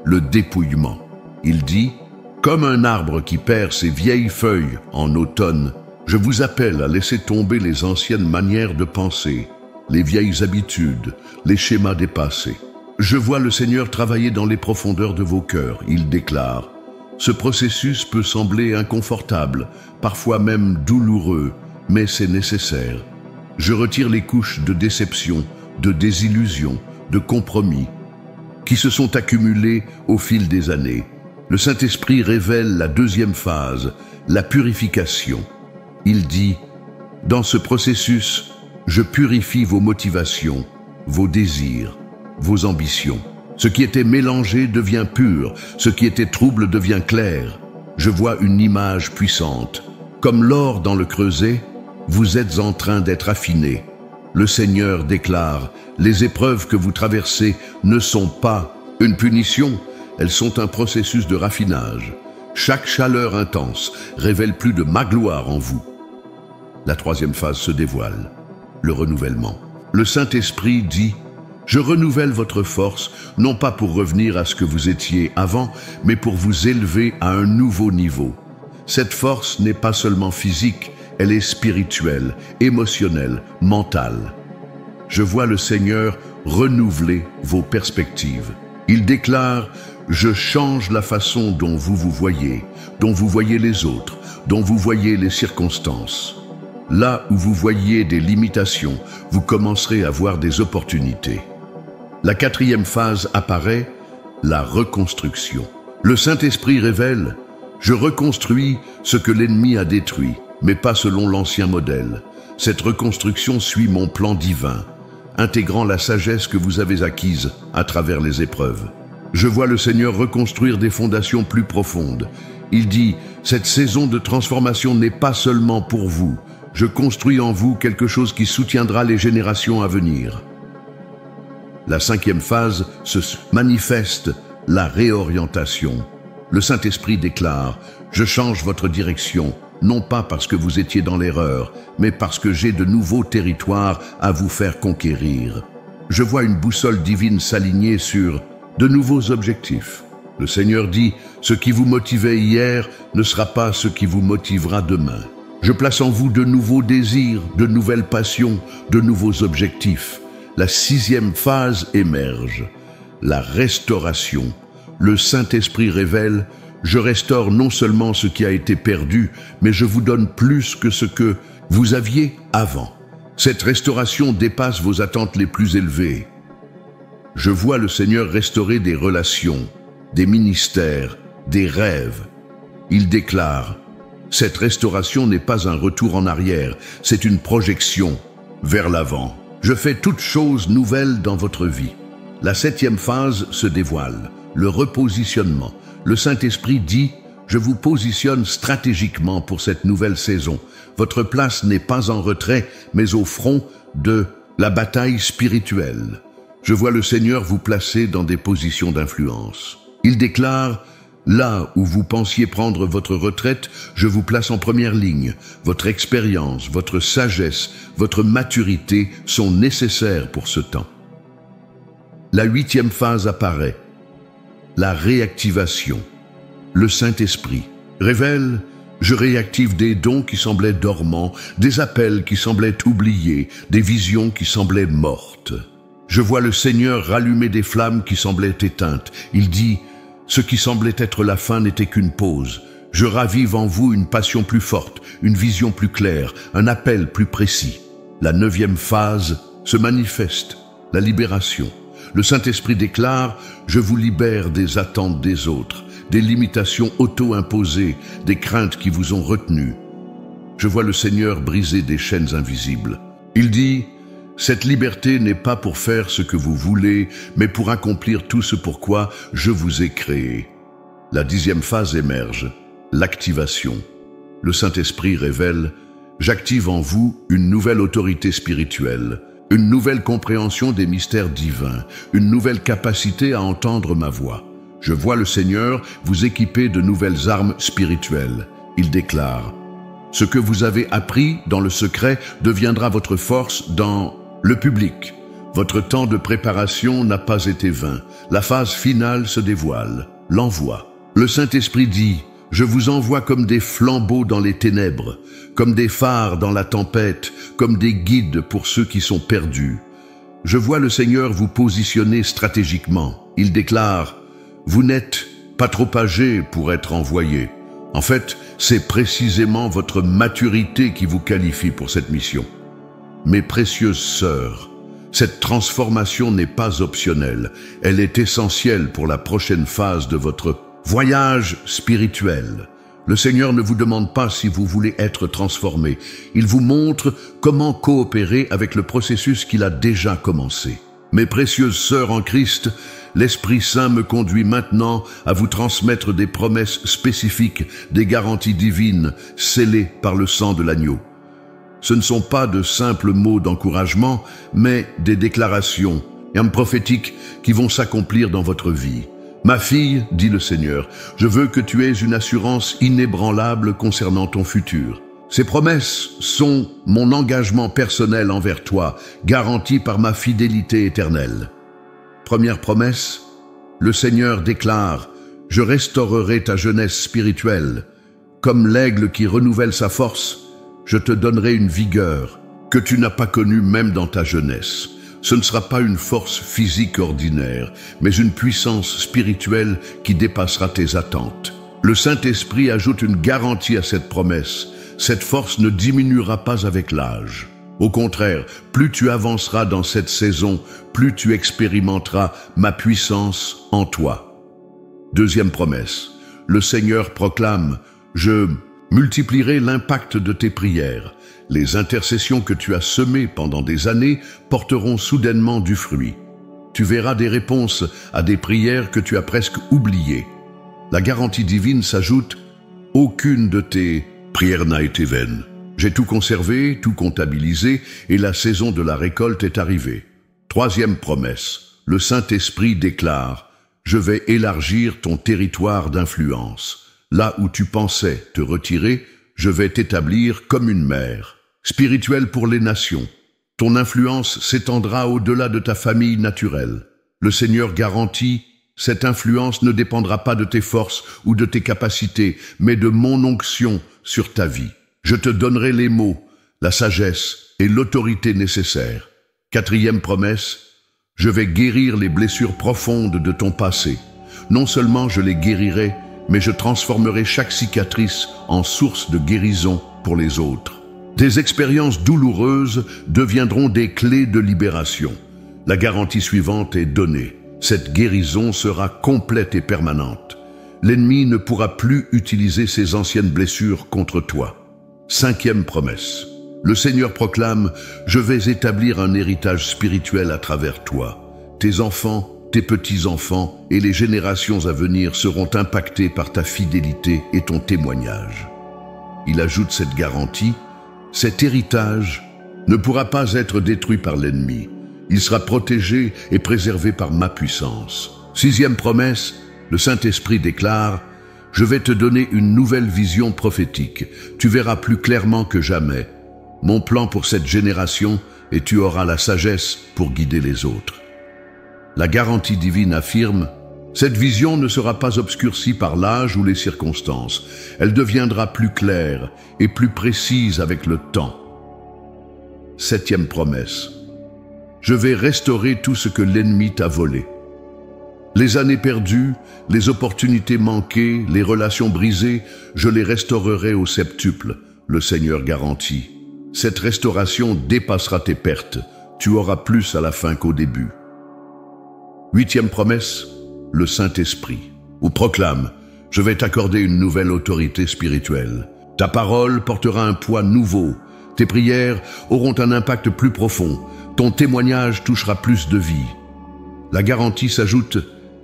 le dépouillement. Il dit, comme un arbre qui perd ses vieilles feuilles en automne, je vous appelle à laisser tomber les anciennes manières de penser, les vieilles habitudes, les schémas dépassés. Je vois le Seigneur travailler dans les profondeurs de vos cœurs, il déclare. Ce processus peut sembler inconfortable, parfois même douloureux, mais c'est nécessaire. Je retire les couches de déception, de désillusion, de compromis, qui se sont accumulées au fil des années. Le Saint-Esprit révèle la deuxième phase, la purification. Il dit, dans ce processus, je purifie vos motivations, vos désirs, vos ambitions. Ce qui était mélangé devient pur, ce qui était trouble devient clair. Je vois une image puissante. Comme l'or dans le creuset, vous êtes en train d'être affiné. Le Seigneur déclare, les épreuves que vous traversez ne sont pas une punition, elles sont un processus de raffinage. Chaque chaleur intense révèle plus de ma gloire en vous. La troisième phase se dévoile, le renouvellement. Le Saint-Esprit dit, je renouvelle votre force, non pas pour revenir à ce que vous étiez avant, mais pour vous élever à un nouveau niveau. Cette force n'est pas seulement physique, elle est spirituelle, émotionnelle, mentale. Je vois le Seigneur renouveler vos perspectives. Il déclare, je change la façon dont vous vous voyez, dont vous voyez les autres, dont vous voyez les circonstances. Là où vous voyez des limitations, vous commencerez à voir des opportunités. La quatrième phase apparaît, la reconstruction. Le Saint-Esprit révèle, je reconstruis ce que l'ennemi a détruit. mais pas selon l'ancien modèle. Cette reconstruction suit mon plan divin, intégrant la sagesse que vous avez acquise à travers les épreuves. Je vois le Seigneur reconstruire des fondations plus profondes. Il dit, cette saison de transformation n'est pas seulement pour vous. Je construis en vous quelque chose qui soutiendra les générations à venir. La 5e phase se manifeste, la réorientation. Le Saint-Esprit déclare, je change votre direction, non pas parce que vous étiez dans l'erreur, mais parce que j'ai de nouveaux territoires à vous faire conquérir. Je vois une boussole divine s'aligner sur de nouveaux objectifs. Le Seigneur dit, ce qui vous motivait hier ne sera pas ce qui vous motivera demain. Je place en vous de nouveaux désirs, de nouvelles passions, de nouveaux objectifs. La 6e phase émerge, la restauration. Le Saint-Esprit révèle, je restaure non seulement ce qui a été perdu, mais je vous donne plus que ce que vous aviez avant. Cette restauration dépasse vos attentes les plus élevées. Je vois le Seigneur restaurer des relations, des ministères, des rêves. Il déclare, cette restauration n'est pas un retour en arrière, c'est une projection vers l'avant. Je fais toutes choses nouvelles dans votre vie. La 7e phase se dévoile, le repositionnement. Le Saint-Esprit dit, je vous positionne stratégiquement pour cette nouvelle saison. Votre place n'est pas en retrait, mais au front de la bataille spirituelle. Je vois le Seigneur vous placer dans des positions d'influence. Il déclare, là où vous pensiez prendre votre retraite, je vous place en première ligne. Votre expérience, votre sagesse, votre maturité sont nécessaires pour ce temps. La 8e phase apparaît, la réactivation. Le Saint-Esprit révèle, je réactive des dons qui semblaient dormants, des appels qui semblaient oubliés, des visions qui semblaient mortes. Je vois le Seigneur rallumer des flammes qui semblaient éteintes. Il dit, ce qui semblait être la fin n'était qu'une pause. Je ravive en vous une passion plus forte, une vision plus claire, un appel plus précis. La 9e phase se manifeste, la libération. Le Saint-Esprit déclare, je vous libère des attentes des autres, des limitations auto-imposées, des craintes qui vous ont retenu. Je vois le Seigneur briser des chaînes invisibles. Il dit, cette liberté n'est pas pour faire ce que vous voulez, mais pour accomplir tout ce pourquoi je vous ai créé. La 10e phase émerge, l'activation. Le Saint-Esprit révèle, j'active en vous une nouvelle autorité spirituelle, une nouvelle compréhension des mystères divins, une nouvelle capacité à entendre ma voix. Je vois le Seigneur vous équiper de nouvelles armes spirituelles. Il déclare, ce que vous avez appris dans le secret deviendra votre force dans le public. Votre temps de préparation n'a pas été vain. La phase finale se dévoile, l'envoi. Le Saint-Esprit dit, je vous envoie comme des flambeaux dans les ténèbres, comme des phares dans la tempête, comme des guides pour ceux qui sont perdus. Je vois le Seigneur vous positionner stratégiquement. Il déclare, vous n'êtes pas trop âgé pour être envoyé. En fait, c'est précisément votre maturité qui vous qualifie pour cette mission. Mes précieuses sœurs, cette transformation n'est pas optionnelle. Elle est essentielle pour la prochaine phase de votre voyage spirituel. Le Seigneur ne vous demande pas si vous voulez être transformé. Il vous montre comment coopérer avec le processus qu'il a déjà commencé. Mes précieuses sœurs en Christ, l'Esprit Saint me conduit maintenant à vous transmettre des promesses spécifiques, des garanties divines scellées par le sang de l'agneau. Ce ne sont pas de simples mots d'encouragement, mais des déclarations prophétiques qui vont s'accomplir dans votre vie. Ma fille, dit le Seigneur, je veux que tu aies une assurance inébranlable concernant ton futur. Ces promesses sont mon engagement personnel envers toi, garanti par ma fidélité éternelle. Première promesse, le Seigneur déclare, je restaurerai ta jeunesse spirituelle. Comme l'aigle qui renouvelle sa force, je te donnerai une vigueur que tu n'as pas connue même dans ta jeunesse. Ce ne sera pas une force physique ordinaire, mais une puissance spirituelle qui dépassera tes attentes. Le Saint-Esprit ajoute une garantie à cette promesse. Cette force ne diminuera pas avec l'âge. Au contraire, plus tu avanceras dans cette saison, plus tu expérimenteras ma puissance en toi. Deuxième promesse, le Seigneur proclame, je multiplierai l'impact de tes prières. Les intercessions que tu as semées pendant des années porteront soudainement du fruit. Tu verras des réponses à des prières que tu as presque oubliées. La garantie divine s'ajoute: aucune de tes prières n'a été vaine. J'ai tout conservé, tout comptabilisé, et la saison de la récolte est arrivée. Troisième promesse. Le Saint-Esprit déclare: je vais élargir ton territoire d'influence. Là où tu pensais te retirer, je vais t'établir comme une mère, spirituelle pour les nations. Ton influence s'étendra au-delà de ta famille naturelle. Le Seigneur garantit: cette influence ne dépendra pas de tes forces ou de tes capacités, mais de mon onction sur ta vie. Je te donnerai les mots, la sagesse et l'autorité nécessaires. Quatrième promesse: je vais guérir les blessures profondes de ton passé. Non seulement je les guérirai, mais je transformerai chaque cicatrice en source de guérison pour les autres. Des expériences douloureuses deviendront des clés de libération. La garantie suivante est donnée. Cette guérison sera complète et permanente. L'ennemi ne pourra plus utiliser ses anciennes blessures contre toi. Cinquième promesse. Le Seigneur proclame: je vais établir un héritage spirituel à travers toi. Tes enfants, tes petits-enfants et les générations à venir seront impactés par ta fidélité et ton témoignage. Il ajoute cette garantie: cet héritage ne pourra pas être détruit par l'ennemi. Il sera protégé et préservé par ma puissance. Sixième promesse, le Saint-Esprit déclare: je vais te donner une nouvelle vision prophétique. Tu verras plus clairement que jamais mon plan pour cette génération et tu auras la sagesse pour guider les autres. La garantie divine affirme: cette vision ne sera pas obscurcie par l'âge ou les circonstances. Elle deviendra plus claire et plus précise avec le temps. Septième promesse. Je vais restaurer tout ce que l'ennemi t'a volé. Les années perdues, les opportunités manquées, les relations brisées, je les restaurerai au septuple, le Seigneur garantit. Cette restauration dépassera tes pertes. Tu auras plus à la fin qu'au début. Huitième promesse, le Saint-Esprit, ou proclame: je vais t'accorder une nouvelle autorité spirituelle. Ta parole portera un poids nouveau. Tes prières auront un impact plus profond. Ton témoignage touchera plus de vie. La garantie s'ajoute: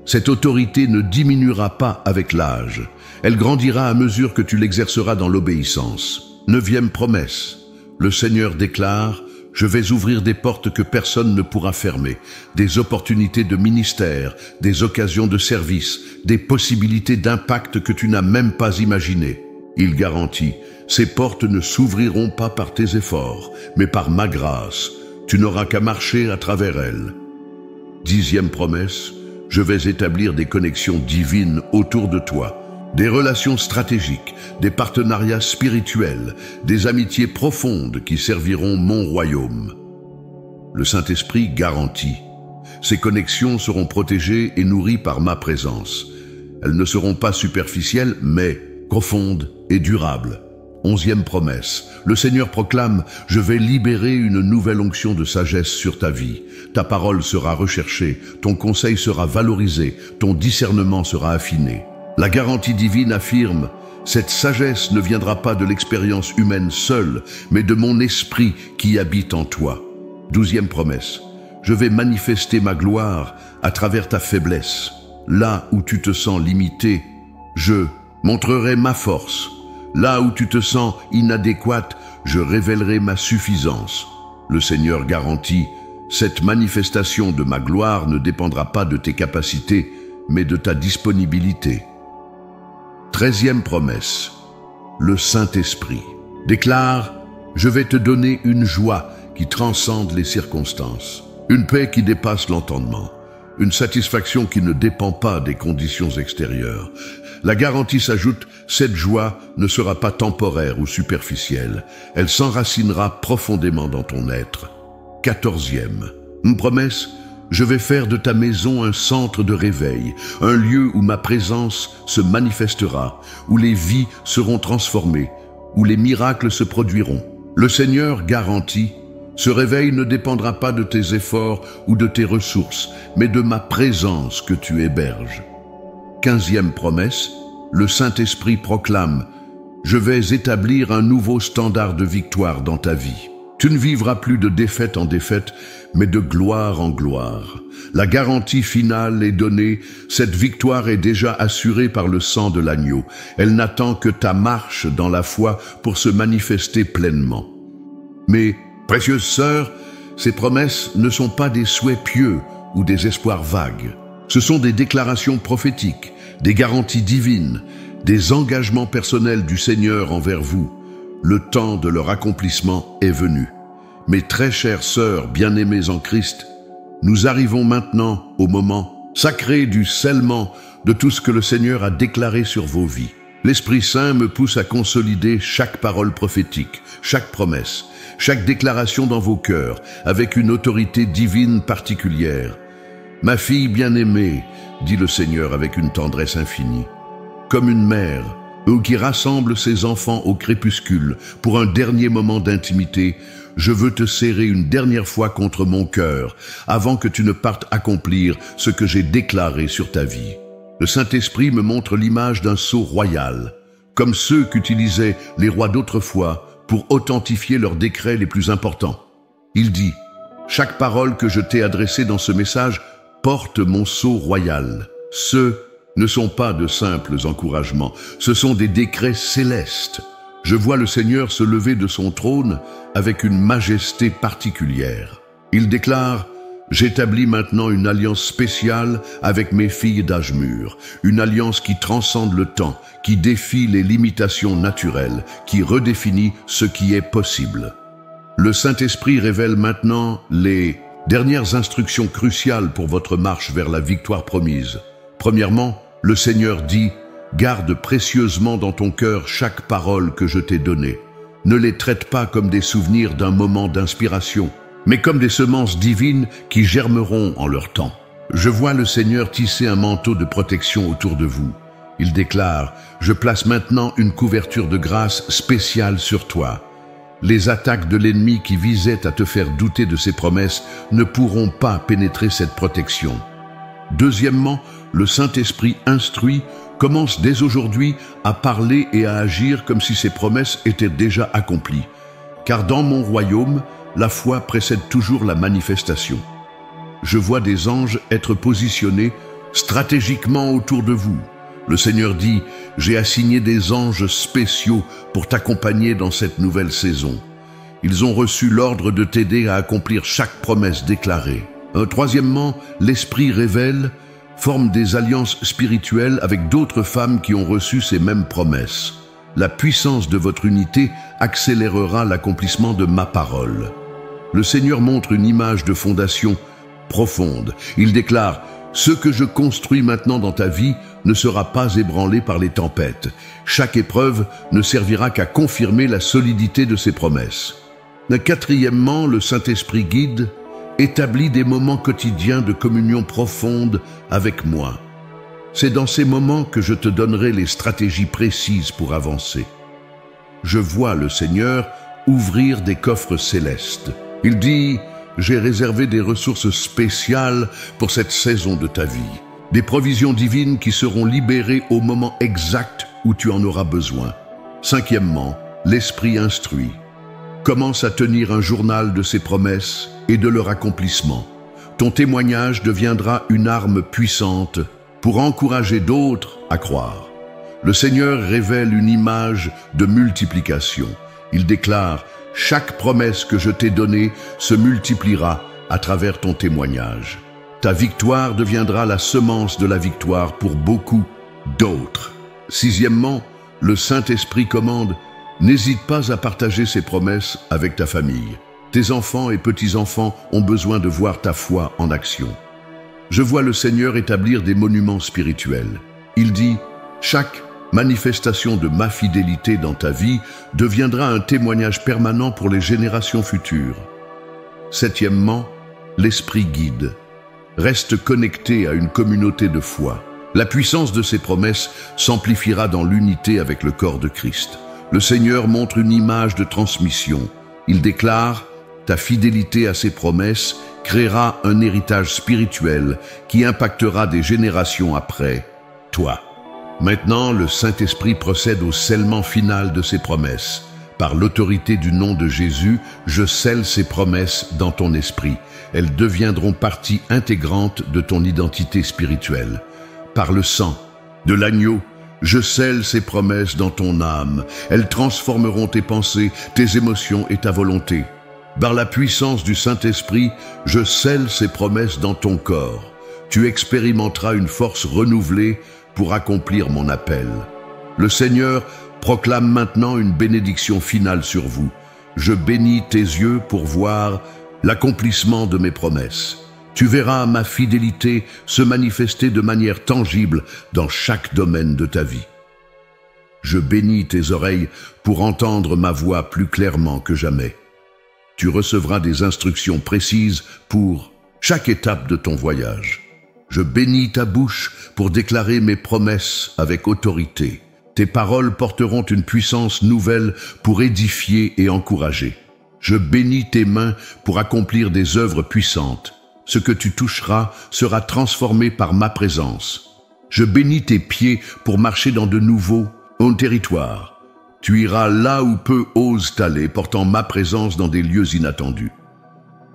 cette autorité ne diminuera pas avec l'âge. Elle grandira à mesure que tu l'exerceras dans l'obéissance. Neuvième promesse. Le Seigneur déclare: je vais ouvrir des portes que personne ne pourra fermer, des opportunités de ministère, des occasions de service, des possibilités d'impact que tu n'as même pas imaginées. Il garantit: ces portes ne s'ouvriront pas par tes efforts, mais par ma grâce. Tu n'auras qu'à marcher à travers elles. Dixième promesse, je vais établir des connexions divines autour de toi. Des relations stratégiques, des partenariats spirituels, des amitiés profondes qui serviront mon royaume. Le Saint-Esprit garantit: ces connexions seront protégées et nourries par ma présence. Elles ne seront pas superficielles, mais profondes et durables. Onzième promesse. Le Seigneur proclame: je vais libérer une nouvelle onction de sagesse sur ta vie. Ta parole sera recherchée, ton conseil sera valorisé, ton discernement sera affiné. La garantie divine affirme: cette sagesse ne viendra pas de l'expérience humaine seule, mais de mon esprit qui habite en toi. Douzième promesse. Je vais manifester ma gloire à travers ta faiblesse. Là où tu te sens limité, je montrerai ma force. Là où tu te sens inadéquate, je révélerai ma suffisance. Le Seigneur garantit: cette manifestation de ma gloire ne dépendra pas de tes capacités, mais de ta disponibilité. Treizième promesse. Le Saint-Esprit déclare: je vais te donner une joie qui transcende les circonstances, une paix qui dépasse l'entendement, une satisfaction qui ne dépend pas des conditions extérieures. La garantie s'ajoute: cette joie ne sera pas temporaire ou superficielle, elle s'enracinera profondément dans ton être. Quatorzième. Une promesse: je vais faire de ta maison un centre de réveil, un lieu où ma présence se manifestera, où les vies seront transformées, où les miracles se produiront. Le Seigneur garantit: ce réveil ne dépendra pas de tes efforts ou de tes ressources, mais de ma présence que tu héberges. Quinzième promesse, le Saint-Esprit proclame: Je vais établir un nouveau standard de victoire dans ta vie. Tu ne vivras plus de défaite en défaite, mais de gloire en gloire. La garantie finale est donnée, cette victoire est déjà assurée par le sang de l'agneau. Elle n'attend que ta marche dans la foi pour se manifester pleinement. Mais, précieuse sœur, ces promesses ne sont pas des souhaits pieux ou des espoirs vagues. Ce sont des déclarations prophétiques, des garanties divines, des engagements personnels du Seigneur envers vous. Le temps de leur accomplissement est venu. Mes très chères sœurs bien-aimées en Christ, nous arrivons maintenant au moment sacré du scellement de tout ce que le Seigneur a déclaré sur vos vies. L'Esprit Saint me pousse à consolider chaque parole prophétique, chaque promesse, chaque déclaration dans vos cœurs, avec une autorité divine particulière. Ma fille bien-aimée, dit le Seigneur avec une tendresse infinie, comme une mère, qui rassemble ses enfants au crépuscule pour un dernier moment d'intimité, je veux te serrer une dernière fois contre mon cœur, avant que tu ne partes accomplir ce que j'ai déclaré sur ta vie. Le Saint-Esprit me montre l'image d'un sceau royal, comme ceux qu'utilisaient les rois d'autrefois pour authentifier leurs décrets les plus importants. Il dit, « Chaque parole que je t'ai adressée dans ce message porte mon sceau royal. Ceux ne sont pas de simples encouragements, ce sont des décrets célestes. Je vois le Seigneur se lever de son trône avec une majesté particulière. Il déclare, « J'établis maintenant une alliance spéciale avec mes filles d'âge mûr, une alliance qui transcende le temps, qui défie les limitations naturelles, qui redéfinit ce qui est possible. » Le Saint-Esprit révèle maintenant les dernières instructions cruciales pour votre marche vers la victoire promise. Premièrement, le Seigneur dit, « Garde précieusement dans ton cœur chaque parole que je t'ai donnée. Ne les traite pas comme des souvenirs d'un moment d'inspiration, mais comme des semences divines qui germeront en leur temps. » Je vois le Seigneur tisser un manteau de protection autour de vous. Il déclare, « Je place maintenant une couverture de grâce spéciale sur toi. » Les attaques de l'ennemi qui visaient à te faire douter de ses promesses ne pourront pas pénétrer cette protection. Deuxièmement, le Saint-Esprit instruit commence dès aujourd'hui à parler et à agir comme si ses promesses étaient déjà accomplies. Car dans mon royaume, la foi précède toujours la manifestation. Je vois des anges être positionnés stratégiquement autour de vous. Le Seigneur dit, « J'ai assigné des anges spéciaux pour t'accompagner dans cette nouvelle saison. Ils ont reçu l'ordre de t'aider à accomplir chaque promesse déclarée. » Troisièmement, l'Esprit révèle, forme des alliances spirituelles avec d'autres femmes qui ont reçu ces mêmes promesses. La puissance de votre unité accélérera l'accomplissement de ma parole. Le Seigneur montre une image de fondation profonde. Il déclare, « Ce que je construis maintenant dans ta vie ne sera pas ébranlé par les tempêtes. Chaque épreuve ne servira qu'à confirmer la solidité de ses promesses. » Quatrièmement, le Saint-Esprit guide, établit des moments quotidiens de communion profonde avec moi. C'est dans ces moments que je te donnerai les stratégies précises pour avancer. Je vois le Seigneur ouvrir des coffres célestes. Il dit, « J'ai réservé des ressources spéciales pour cette saison de ta vie. Des provisions divines qui seront libérées au moment exact où tu en auras besoin. » Cinquièmement, l'Esprit instruit. Commence à tenir un journal de ses promesses et de leur accomplissement. Ton témoignage deviendra une arme puissante pour encourager d'autres à croire. Le Seigneur révèle une image de multiplication. Il déclare, « Chaque promesse que je t'ai donnée se multipliera à travers ton témoignage. Ta victoire deviendra la semence de la victoire pour beaucoup d'autres. » Sixièmement, le Saint-Esprit commande, « N'hésite pas à partager ces promesses avec ta famille. Tes enfants et petits-enfants ont besoin de voir ta foi en action. » Je vois le Seigneur établir des monuments spirituels. Il dit, « Chaque manifestation de ma fidélité dans ta vie deviendra un témoignage permanent pour les générations futures. » Septièmement, l'Esprit guide. Reste connecté à une communauté de foi. La puissance de ses promesses s'amplifiera dans l'unité avec le corps de Christ. Le Seigneur montre une image de transmission. Il déclare, « Ta fidélité à ses promesses créera un héritage spirituel qui impactera des générations après toi. » Maintenant, le Saint-Esprit procède au scellement final de ses promesses. Par l'autorité du nom de Jésus, je scelle ces promesses dans ton esprit. Elles deviendront partie intégrante de ton identité spirituelle. Par le sang de l'agneau, je scelle ces promesses dans ton âme. Elles transformeront tes pensées, tes émotions et ta volonté. Par la puissance du Saint-Esprit, je scelle ces promesses dans ton corps. Tu expérimenteras une force renouvelée pour accomplir mon appel. Le Seigneur proclame maintenant une bénédiction finale sur vous. Je bénis tes yeux pour voir l'accomplissement de mes promesses. Tu verras ma fidélité se manifester de manière tangible dans chaque domaine de ta vie. Je bénis tes oreilles pour entendre ma voix plus clairement que jamais. Tu recevras des instructions précises pour chaque étape de ton voyage. Je bénis ta bouche pour déclarer mes promesses avec autorité. Tes paroles porteront une puissance nouvelle pour édifier et encourager. Je bénis tes mains pour accomplir des œuvres puissantes. Ce que tu toucheras sera transformé par ma présence. Je bénis tes pieds pour marcher dans de nouveaux territoires. Tu iras là où peu osent aller, portant ma présence dans des lieux inattendus.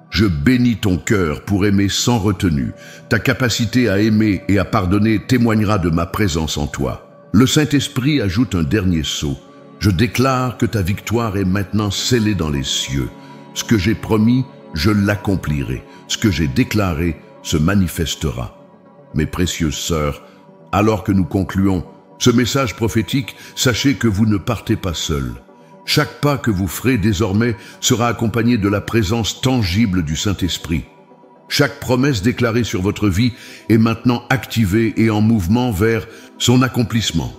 Je bénis ton cœur pour aimer sans retenue. Ta capacité à aimer et à pardonner témoignera de ma présence en toi. Le Saint-Esprit ajoute un dernier sceau. Je déclare que ta victoire est maintenant scellée dans les cieux. Ce que j'ai promis, je l'accomplirai. Ce que j'ai déclaré se manifestera. Mes précieuses sœurs, alors que nous concluons ce message prophétique, sachez que vous ne partez pas seuls. Chaque pas que vous ferez désormais sera accompagné de la présence tangible du Saint-Esprit. Chaque promesse déclarée sur votre vie est maintenant activée et en mouvement vers son accomplissement.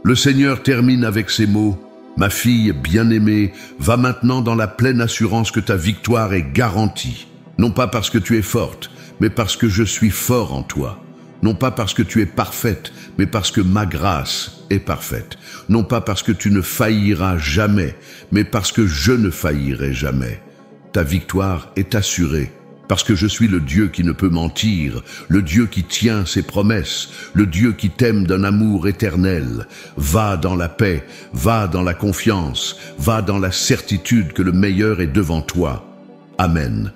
Le Seigneur termine avec ces mots: « Ma fille bien-aimée, va maintenant dans la pleine assurance que ta victoire est garantie. Non pas parce que tu es forte, mais parce que je suis fort en toi. Non pas parce que tu es parfaite, mais parce que ma grâce est parfaite. Non pas parce que tu ne failliras jamais, mais parce que je ne faillirai jamais. Ta victoire est assurée, parce que je suis le Dieu qui ne peut mentir, le Dieu qui tient ses promesses, le Dieu qui t'aime d'un amour éternel. Va dans la paix, va dans la confiance, va dans la certitude que le meilleur est devant toi. Amen.